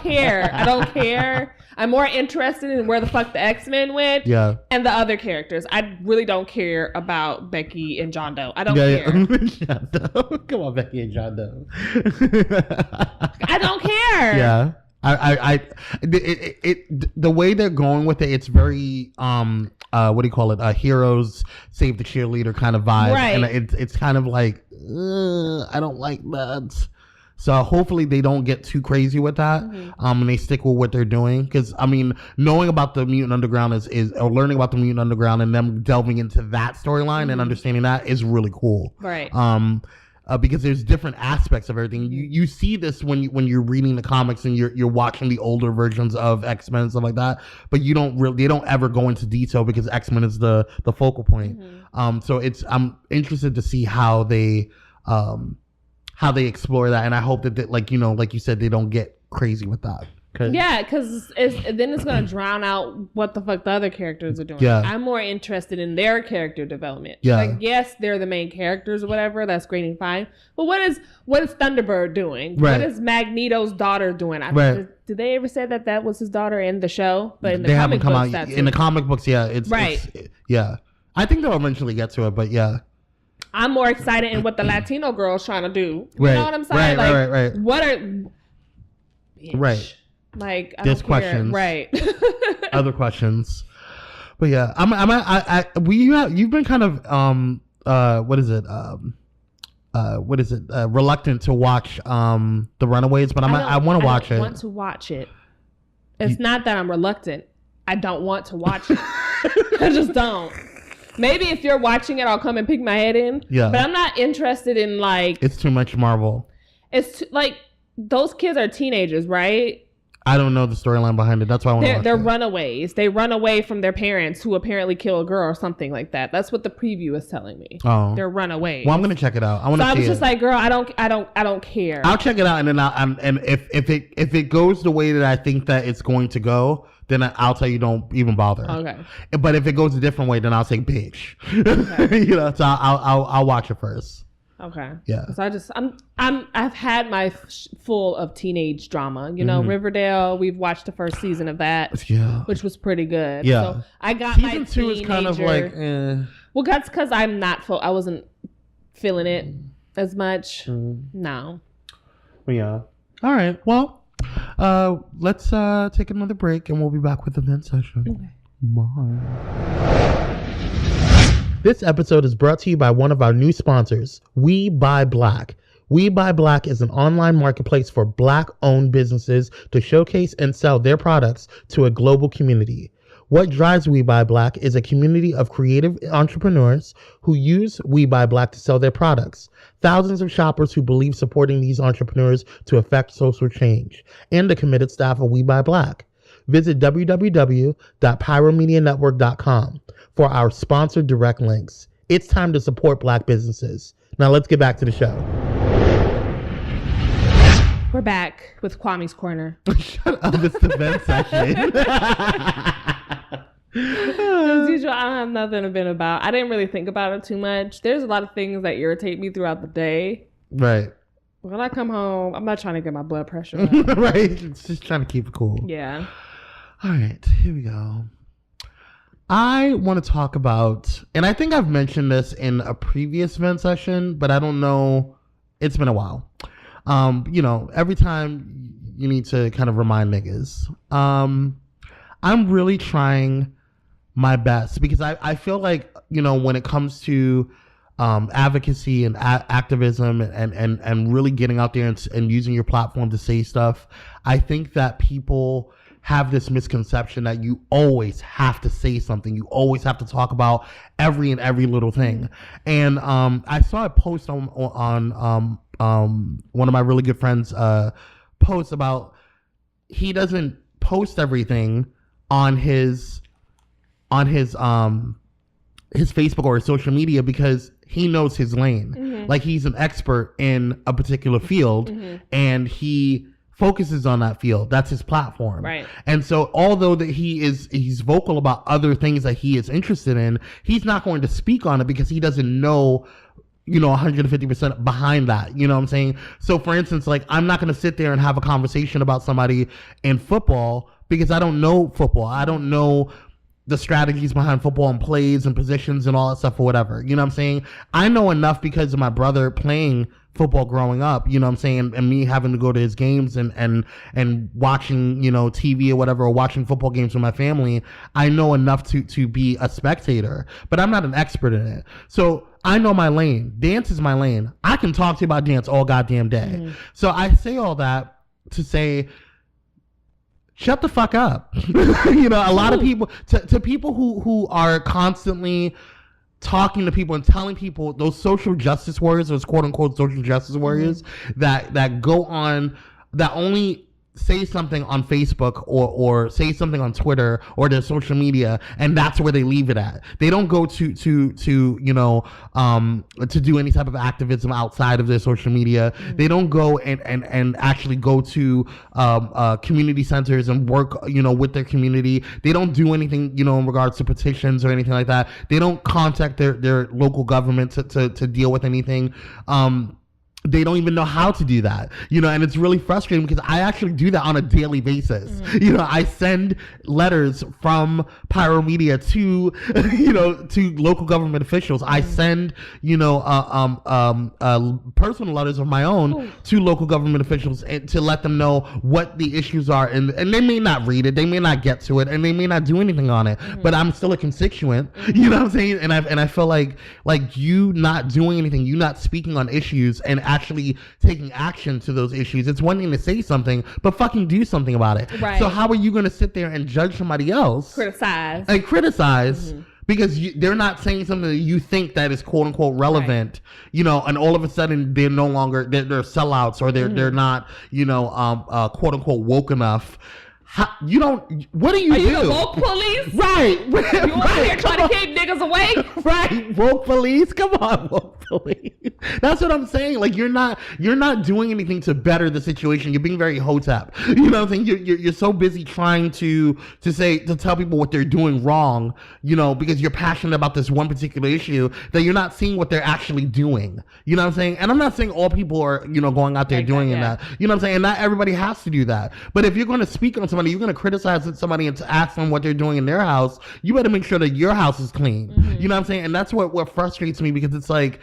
care. I'm more interested in where the fuck the X-Men went and the other characters. I really don't care about Becky and John Doe. I don't care. John Doe. Come on, Becky and John Doe. I don't care. Yeah. The way they're going with it, it's very what do you call it? Heroes save the cheerleader kind of vibe, right? And it's kind of like I don't like that. So hopefully they don't get too crazy with that, and they stick with what they're doing. Because I mean, knowing about the Mutant Underground or learning about the Mutant Underground and them delving into that storyline and understanding that is really cool, right? Because there's different aspects of everything. You see this when you're reading the comics and you're watching the older versions of X-Men and stuff like that, but they don't ever go into detail because X-Men is the focal point. So I'm interested to see how they explore that, and I hope that like you said, they don't get crazy with that. Because then it's going to drown out what the fuck the other characters are doing. Yeah. I'm more interested in their character development. Yeah. Yes, they're the main characters or whatever. That's great and fine. But what is Thunderbird doing? Right. What is Magneto's daughter doing? Right. Did they ever say that was his daughter in the show? But in the they comic haven't come books, out in the comic books. Yeah, it's right. Yeah, I think they'll eventually get to it, but yeah. I'm more excited in what the Latino girl's trying to do. You right. know what I'm saying? Right. What are right. There's questions, right? Other questions, but yeah, you've been kind of reluctant to watch The Runaways, but I want to watch it. I want to watch it. It's not that I'm reluctant. I don't want to watch it. I just don't. Maybe if you're watching it, I'll come and peek my head in. Yeah, but I'm not interested in It's too much Marvel. It's those kids are teenagers, right? I don't know the storyline behind it. That's why I want to watch They're it. runaways. They run away from their parents who apparently kill a girl or something like that. That's what the preview is telling me. Oh, they're runaways. Well, I'm gonna check it out. I want to see it. So I was just like, girl, I don't care. I'll check it out, and then if it goes the way that I think that it's going to go, then I'll tell you don't even bother. Okay. But if it goes a different way, then I'll say bitch. Okay. So I'll watch it first. Okay. Yeah. So I've had my full of teenage drama. Riverdale. We've watched the first season of that. Yeah. Which was pretty good. Yeah. So I got season my 2 is kind of like. Well, that's because I'm not I wasn't feeling it as much. No. Well, yeah. All right. Well, let's take another break, and we'll be back with the vent session. Okay. Bye. This episode is brought to you by one of our new sponsors, We Buy Black. We Buy Black is an online marketplace for Black-owned businesses to showcase and sell their products to a global community. What drives We Buy Black is a community of creative entrepreneurs who use We Buy Black to sell their products, thousands of shoppers who believe supporting these entrepreneurs to affect social change, and a committed staff of We Buy Black. Visit www.pyromedianetwork.com for our sponsored direct links. It's time to support Black businesses. Now let's get back to the show. We're back with Kwame's Corner. Shut up, it's the vent session. As usual, I don't have nothing to vent about. I didn't really think about it too much. There's a lot of things that irritate me throughout the day. Right. When I come home, I'm not trying to get my blood pressure up. Right. It's just trying to keep it cool. Yeah. All right. Here we go. I want to talk about, and I think I've mentioned this in a previous vent session, but I don't know. It's been a while. Every time you need to kind of remind niggas. I'm really trying my best because I feel like, when it comes to advocacy and activism and really getting out there and using your platform to say stuff, I think that people have this misconception that you always have to say something. You always have to talk about every little thing. And I saw a post on one of my really good friends' posts about he doesn't post everything on his Facebook or his social media because he knows his lane. Mm-hmm. Like he's an expert in a particular field, mm-hmm. and he focuses on that field. That's his platform. Right. And so although that he's vocal about other things that he is interested in, he's not going to speak on it because he doesn't know 150% behind that. You know what I'm saying? So for instance, like I'm not going to sit there and have a conversation about somebody in football because I don't know football. I don't know the strategies behind football and plays and positions and all that stuff or whatever. You know what I'm saying? I know enough because of my brother playing football growing up, you know what I'm saying, and me having to go to his games and watching, TV or whatever, or watching football games with my family. I know enough to be a spectator, but I'm not an expert in it. So I know my lane. Dance is my lane. I can talk to you about dance all goddamn day. Mm-hmm. So I say all that to say, shut the fuck up. A lot of people, to people who are constantly talking to people and telling people those social justice warriors, those quote unquote social justice warriors, mm-hmm. that go on, that only say something on Facebook or say something on Twitter or their social media, and that's where they leave it at. They don't go to do any type of activism outside of their social media. Mm-hmm. They don't go and actually go to community centers and work with their community. They don't do anything in regards to petitions or anything like that. They don't contact their local government to deal with anything. They don't even know how to do that, and it's really frustrating because I actually do that on a daily basis. Mm-hmm. I send letters from Pyro Media to, to local government officials. Mm-hmm. I send, personal letters of my own to local government officials to let them know what the issues are. And they may not read it, they may not get to it, and they may not do anything on it, mm-hmm. but I'm still a constituent, mm-hmm. you know what I'm saying? And I feel like you not doing anything, you not speaking on issues and actually taking action to those issues. It's one thing to say something, but fucking do something about it. Right. So how are you going to sit there and judge somebody else? Criticize. Mm-hmm. Because they're not saying something that you think that is quote unquote relevant, right. And all of a sudden they're no longer, they're sellouts, or they're not, quote unquote woke enough. What do you do? Are you the woke police? Right. You over here trying to keep niggas awake? Right. Woke police? Come on, woke police. That's what I'm saying. Like, you're not doing anything to better the situation. You're being very hotep. You know what I'm saying? You're so busy trying to tell people what they're doing wrong, because you're passionate about this one particular issue, that you're not seeing what they're actually doing. You know what I'm saying? And I'm not saying all people are, going out there doing that. You know what I'm saying? And not everybody has to do that. But if you're going to speak on somebody, you're going to criticize somebody and to ask them what they're doing in their house, you better make sure that your house is clean. Mm-hmm. You know what I'm saying? And that's what frustrates me, because it's like,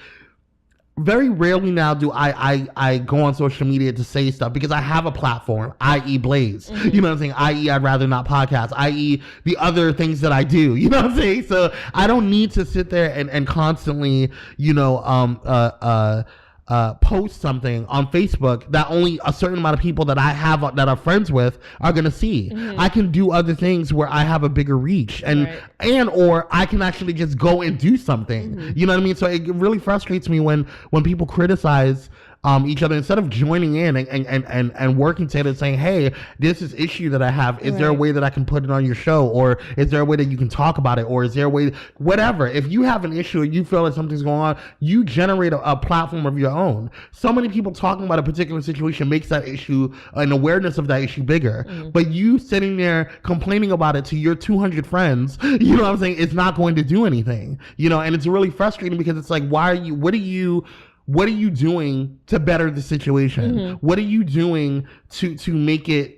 very rarely now do I go on social media to say stuff, because I have a platform, i.e. Blaze. Mm-hmm. You know what I'm saying? I.e. I'd rather not podcast, i.e. the other things that I do. You know what I'm saying? So I don't need to sit there and constantly, post something on Facebook that only a certain amount of people that I have that are friends with are going to see. Mm-hmm. I can do other things where I have a bigger reach or I can actually just go and do something. Mm-hmm. You know what I mean? So it really frustrates me when people criticize each other instead of joining in and working together, saying, hey, this is issue that I have. Is there a way that I can put it on your show, or is there a way that you can talk about it, or is there a way, whatever. If you have an issue or you feel like something's going on, you generate a platform of your own. So many people talking about a particular situation makes that issue, an awareness of that issue, bigger. But you sitting there complaining about it to your 200 friends, you know what I'm saying, it's not going to do anything, you know. And it's really frustrating because it's like, what are you doing to better the situation? What are you doing to make it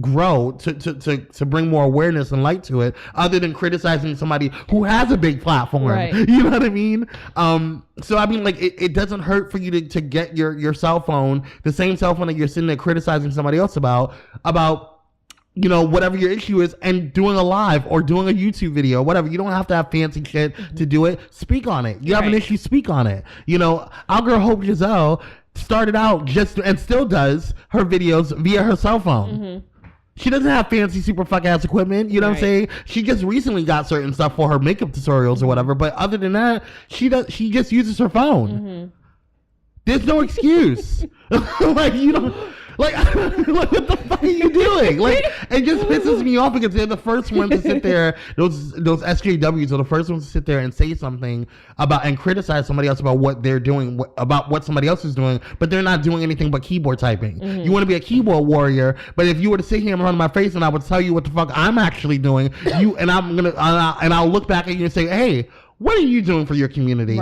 grow, to bring more awareness and light to it, other than criticizing somebody who has a big platform? You know what I mean? So I mean, like, it doesn't hurt for you to get your cell phone, the same cell phone that you're sitting there criticizing somebody else about, you know, whatever your issue is, and doing a live or doing a YouTube video, whatever. You don't have to have fancy shit to do it. Speak on it. You have an issue, speak on it. You know, our girl Hope Giselle started out and still does her videos via her cell phone. She doesn't have fancy super fuck ass equipment, you know what I'm saying? She just recently got certain stuff for her makeup tutorials or whatever, but other than that, she just uses her phone. There's no excuse. Like, you don't, like, what the fuck are you doing? Like, it just pisses me off because they're the first ones to sit there, those SJWs are the first ones to sit there and say something about and criticize somebody else about what they're doing, about what somebody else is doing, but they're not doing anything but keyboard typing. You want to be a keyboard warrior, but if you were to sit here in front of my face and I would tell you what the fuck I'm actually doing, I'll look back at you and say, hey, what are you doing for your community?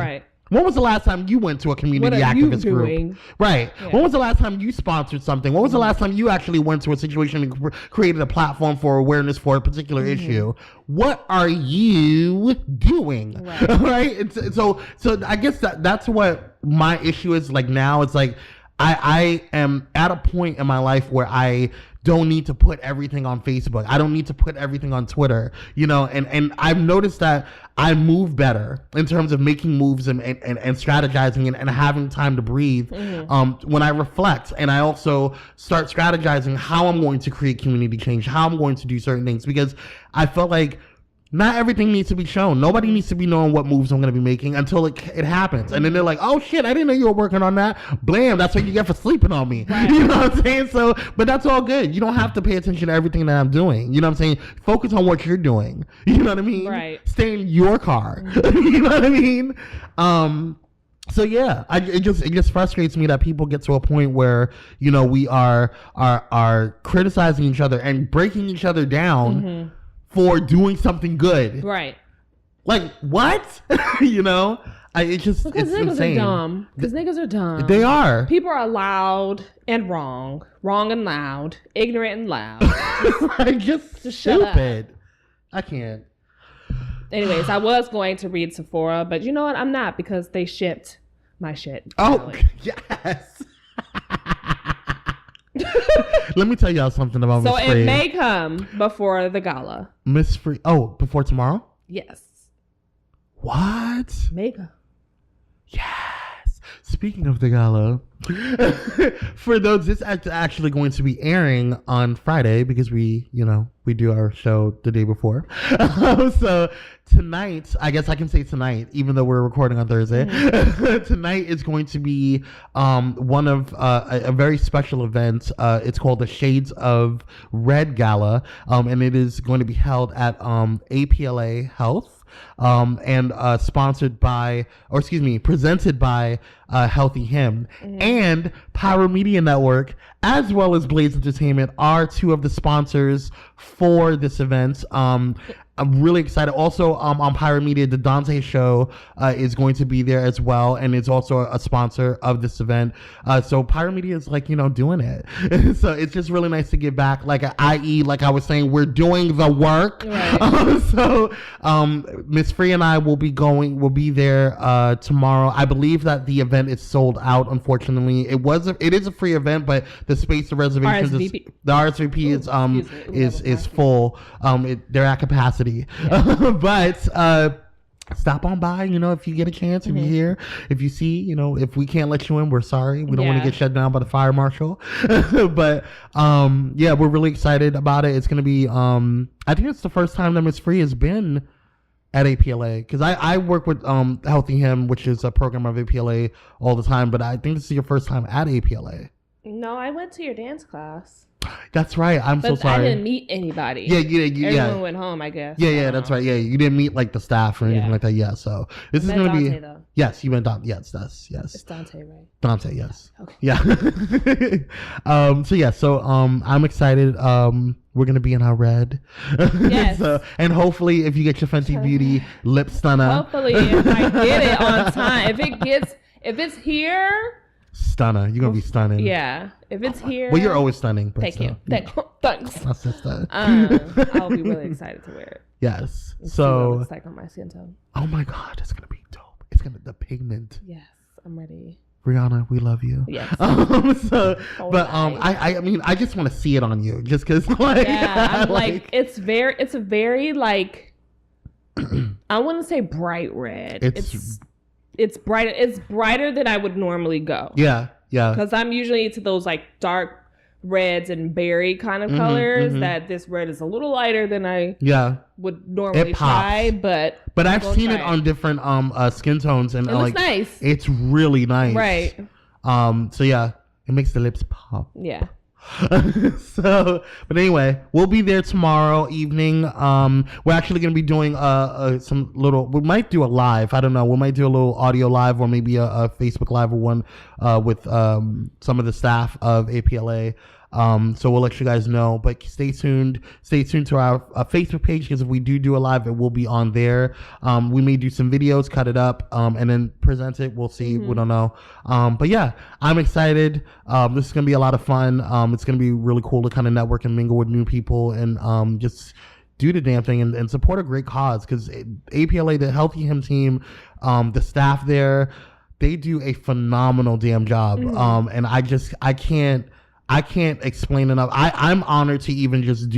When was the last time you went to a community activist group? Right. Yeah. When was the last time you sponsored something? When was the last time you actually went to a situation and created a platform for awareness for a particular issue? What are you doing? Right? So I guess that's what my issue is like now. It's like I am at a point in my life where I don't need to put everything on Facebook. I don't need to put everything on Twitter, you know, and I've noticed that I move better in terms of making moves and strategizing and having time to breathe when I reflect, and I also start strategizing how I'm going to create community change, how I'm going to do certain things, because I felt like not everything needs to be shown. Nobody needs to be knowing what moves I'm going to be making until it happens. And then they're like, oh shit, I didn't know you were working on that. Blam, that's what you get for sleeping on me. You know what I'm saying? So, but that's all good. You don't have to pay attention to everything that I'm doing. You know what I'm saying? Focus on what you're doing. You know what I mean? Right. Stay in your car. You know what I mean? So yeah, it just frustrates me that people get to a point where, you know, we are criticizing each other and breaking each other down for doing something good. Right. Like, what? You know? It's niggas insane. Are dumb. Because niggas are dumb. They are. People are loud and wrong and loud, ignorant and loud. just stupid. I can't. Anyways, I was going to read Sephora, but you know what? I'm not, because they shipped my shit. Oh, yes. Let me tell y'all something about Miss Free. So it may come before the gala. Miss Free. Oh, before tomorrow? Yes. What? May come. Yes. Speaking of the gala, for those, this is actually going to be airing on Friday because we do our show the day before. So tonight, I guess I can say tonight, even though we're recording on Thursday, tonight is going to be one of a very special event. It's called the Shades of Red Gala, and it is going to be held at APLA Health. And presented by Healthy Him and Pyro Media Network, as well as Blaze Entertainment, are two of the sponsors for this event. I'm really excited. Also, on Pyro Media, the Dante Show is going to be there as well, and it's also a sponsor of this event. So Pyro Media is doing it. So it's just really nice to give back. Like, i.e., like I was saying, we're doing the work. Right. So Miss Free and I will be there tomorrow. I believe that the event is sold out. Unfortunately, it is a free event, but the space, the reservations, the RSVP is full. They're at capacity. Yeah. But stop on by, if you get a chance, if you're here, if you see, if we can't let you in, we're sorry. We don't want to get shut down by the fire marshal. But we're really excited about it. It's going to be, I think it's the first time that Miss Free has been At APLA, because I work with Healthy Him, which is a program of APLA all the time, but I think this is your first time at APLA. No, I went to your dance class. That's right. I'm so sorry. I didn't meet anybody. Yeah, everyone went home, I guess. Yeah, that's right. Yeah, you didn't meet like the staff or anything like that. Yeah, so this is going to be. Though. Yes, you went Dante. Yes, yes. It's Dante, right? Dante, yes. Okay. Yeah. So I'm excited. We're gonna be in our red. Yes. And hopefully, if you get your Fenty Beauty lip stunner. Hopefully, if I get it on time. If it's here. Stunner. You're gonna be stunning. Yeah. If it's here. Well, you're always stunning. But thank you. Thanks. My sister. I'll be really excited to wear it. Yes. And so. see what it looks like on my skin tone. Oh my God, it's gonna be dope. It's gonna the pigment. Yes, I'm ready. Like, we love you. Yes. I mean, I just want to see it on you, just because, like. Yeah, I'm like it's a very like. I want to say bright red. It's bright. It's brighter than I would normally go. Yeah. Because I'm usually into those like dark reds and berry kind of colors. That this red is a little lighter than I would normally try. But I've seen it on different skin tones, and it looks nice. It's really nice. Right. So yeah, it makes the lips pop. Yeah. But anyway, we'll be there tomorrow evening. We're actually going to be doing we might do a live. I don't know. We might do a little audio live, or maybe a Facebook live or one with some of the staff of APLA. So we'll let you guys know, but stay tuned to our Facebook page, because if we do a live, it will be on there. We may do some videos, cut it up, and then present it. We'll see. We don't know. But yeah, I'm excited. This is going to be a lot of fun. It's going to be really cool to kind of network and mingle with new people, and just do the damn thing and support a great cause, because APLA, the Healthy Him team, the staff there, they do a phenomenal damn job. And I can't explain enough. I'm honored to even just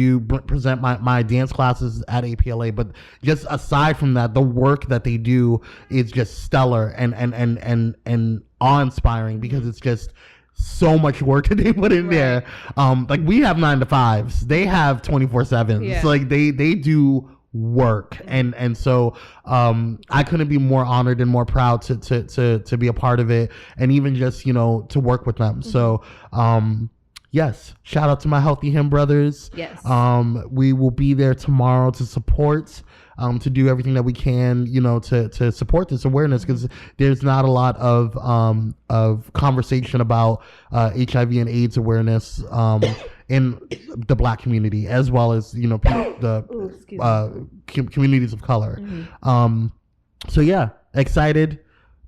present my dance classes at APLA, but just aside from that, the work that they do is just stellar and awe-inspiring, because it's just so much work that they put in there. Like, we have 9 to 5s, they have 24/7s. Yeah. So like they do work, and so I couldn't be more honored and more proud to be a part of it, and even just to work with them. So yes, shout out to my Healthy Him brothers. Yes. We will be there tomorrow to support, to do everything that we can, to support this awareness, because there's not a lot of conversation about HIV and AIDS awareness in the Black community, as well as communities of color. So yeah, excited,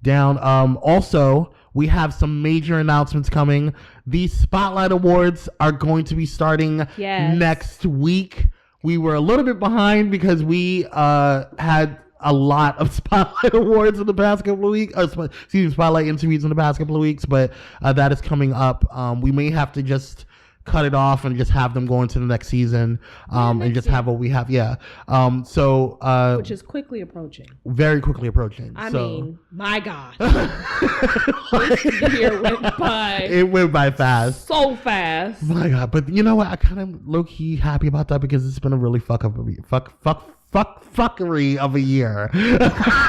down. Also, we have some major announcements coming. These Spotlight Awards are going to be starting next week. We were a little bit behind because we had a lot of Spotlight Awards in the past couple of weeks. Spotlight interviews in the past couple of weeks, but that is coming up. We may have to just cut it off and just have them go into the next season, and just have what we have. Which is quickly approaching. Very quickly approaching. I mean, my God. This year went by. It went by fast. So fast. My God. But you know what? I kind of low-key happy about that, because it's been a really fuckery of a year.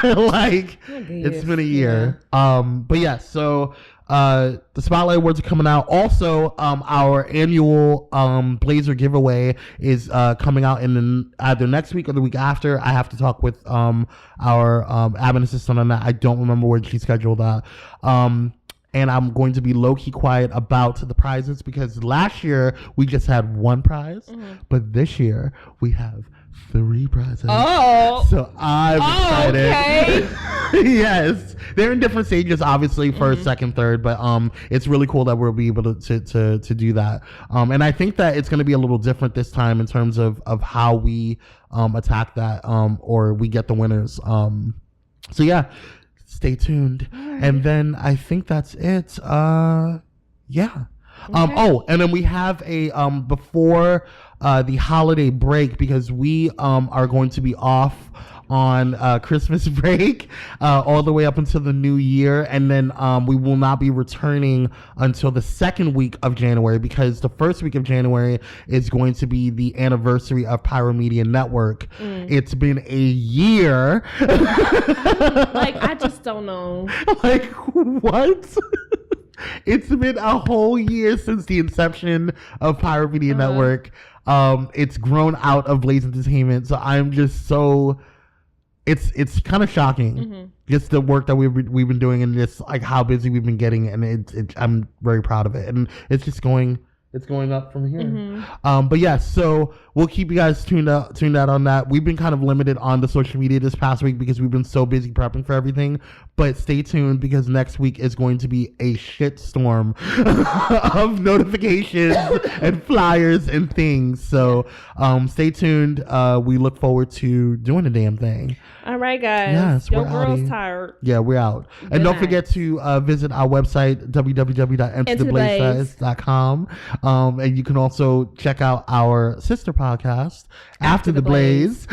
Like, it's been a year. But yeah, so the Spotlight Awards are coming out. Also, our annual Blazer giveaway is coming out in either next week or the week after. I have to talk with our admin assistant on that. I don't remember where she's scheduled at. And I'm going to be low-key quiet about the prizes, because last year we just had one prize, but this year we have 3 prizes. Oh, so I'm excited. Okay. Yes, they're in different stages, obviously, first, second, third, but it's really cool that we'll be able to do that. And I think that it's going to be a little different this time in terms of how we attack that, or we get the winners. So yeah, stay tuned. Right. And then I think that's it. Yeah. Okay. And then we have a before the holiday break, because we are going to be off on Christmas break all the way up until the new year. And then we will not be returning until the second week of January, because the first week of January is going to be the anniversary of Pyro Media Network. It's been a year. Like, I just don't know. Like, what? It's been a whole year since the inception of Pyro Media Network. It's grown out of Blaze Entertainment, so I'm just so... It's kind of shocking, just the work that we've been doing, and just like how busy we've been getting, and I'm very proud of it, and it's just going up from here. But yeah, so we'll keep you guys tuned out on that. We've been kind of limited on the social media this past week because we've been so busy prepping for everything. But stay tuned, because next week is going to be a shitstorm of notifications and flyers and things. So stay tuned. We look forward to doing the damn thing. All right, guys. Yes, your girl's tired. Yeah, we're out. Good and don't night. forget to visit our website, www.entertheblaze.com. And you can also check out our sister podcast, After the Blaze,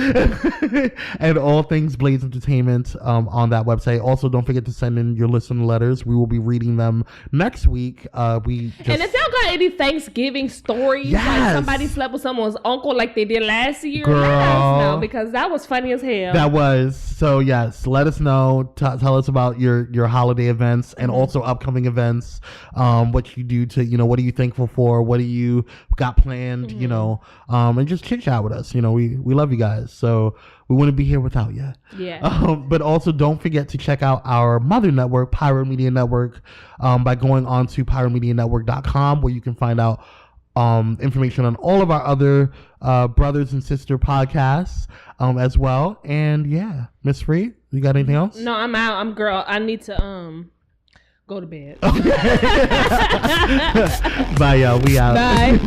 and all things Blaze Entertainment on that website. Also, don't forget to send in your listener letters. We will be reading them next week. And if y'all got any Thanksgiving stories, like somebody slept with someone's uncle like they did last year, girl, let us know, because that was funny as hell. That was. So yes, let us know. Tell us about your holiday events and also upcoming events. What you do to, what are you thankful for? What do you got planned? And just chit chat with us. We love you guys. So we wouldn't be here without you. Yeah. But also don't forget to check out our mother network, Pyro Media Network, by going on to pyromedianetwork.com, where you can find out information on all of our other brothers and sister podcasts as well. And yeah, Miss Free, you got anything else? No, I'm out. Girl. I need to go to bed. Bye, y'all. We out. Bye.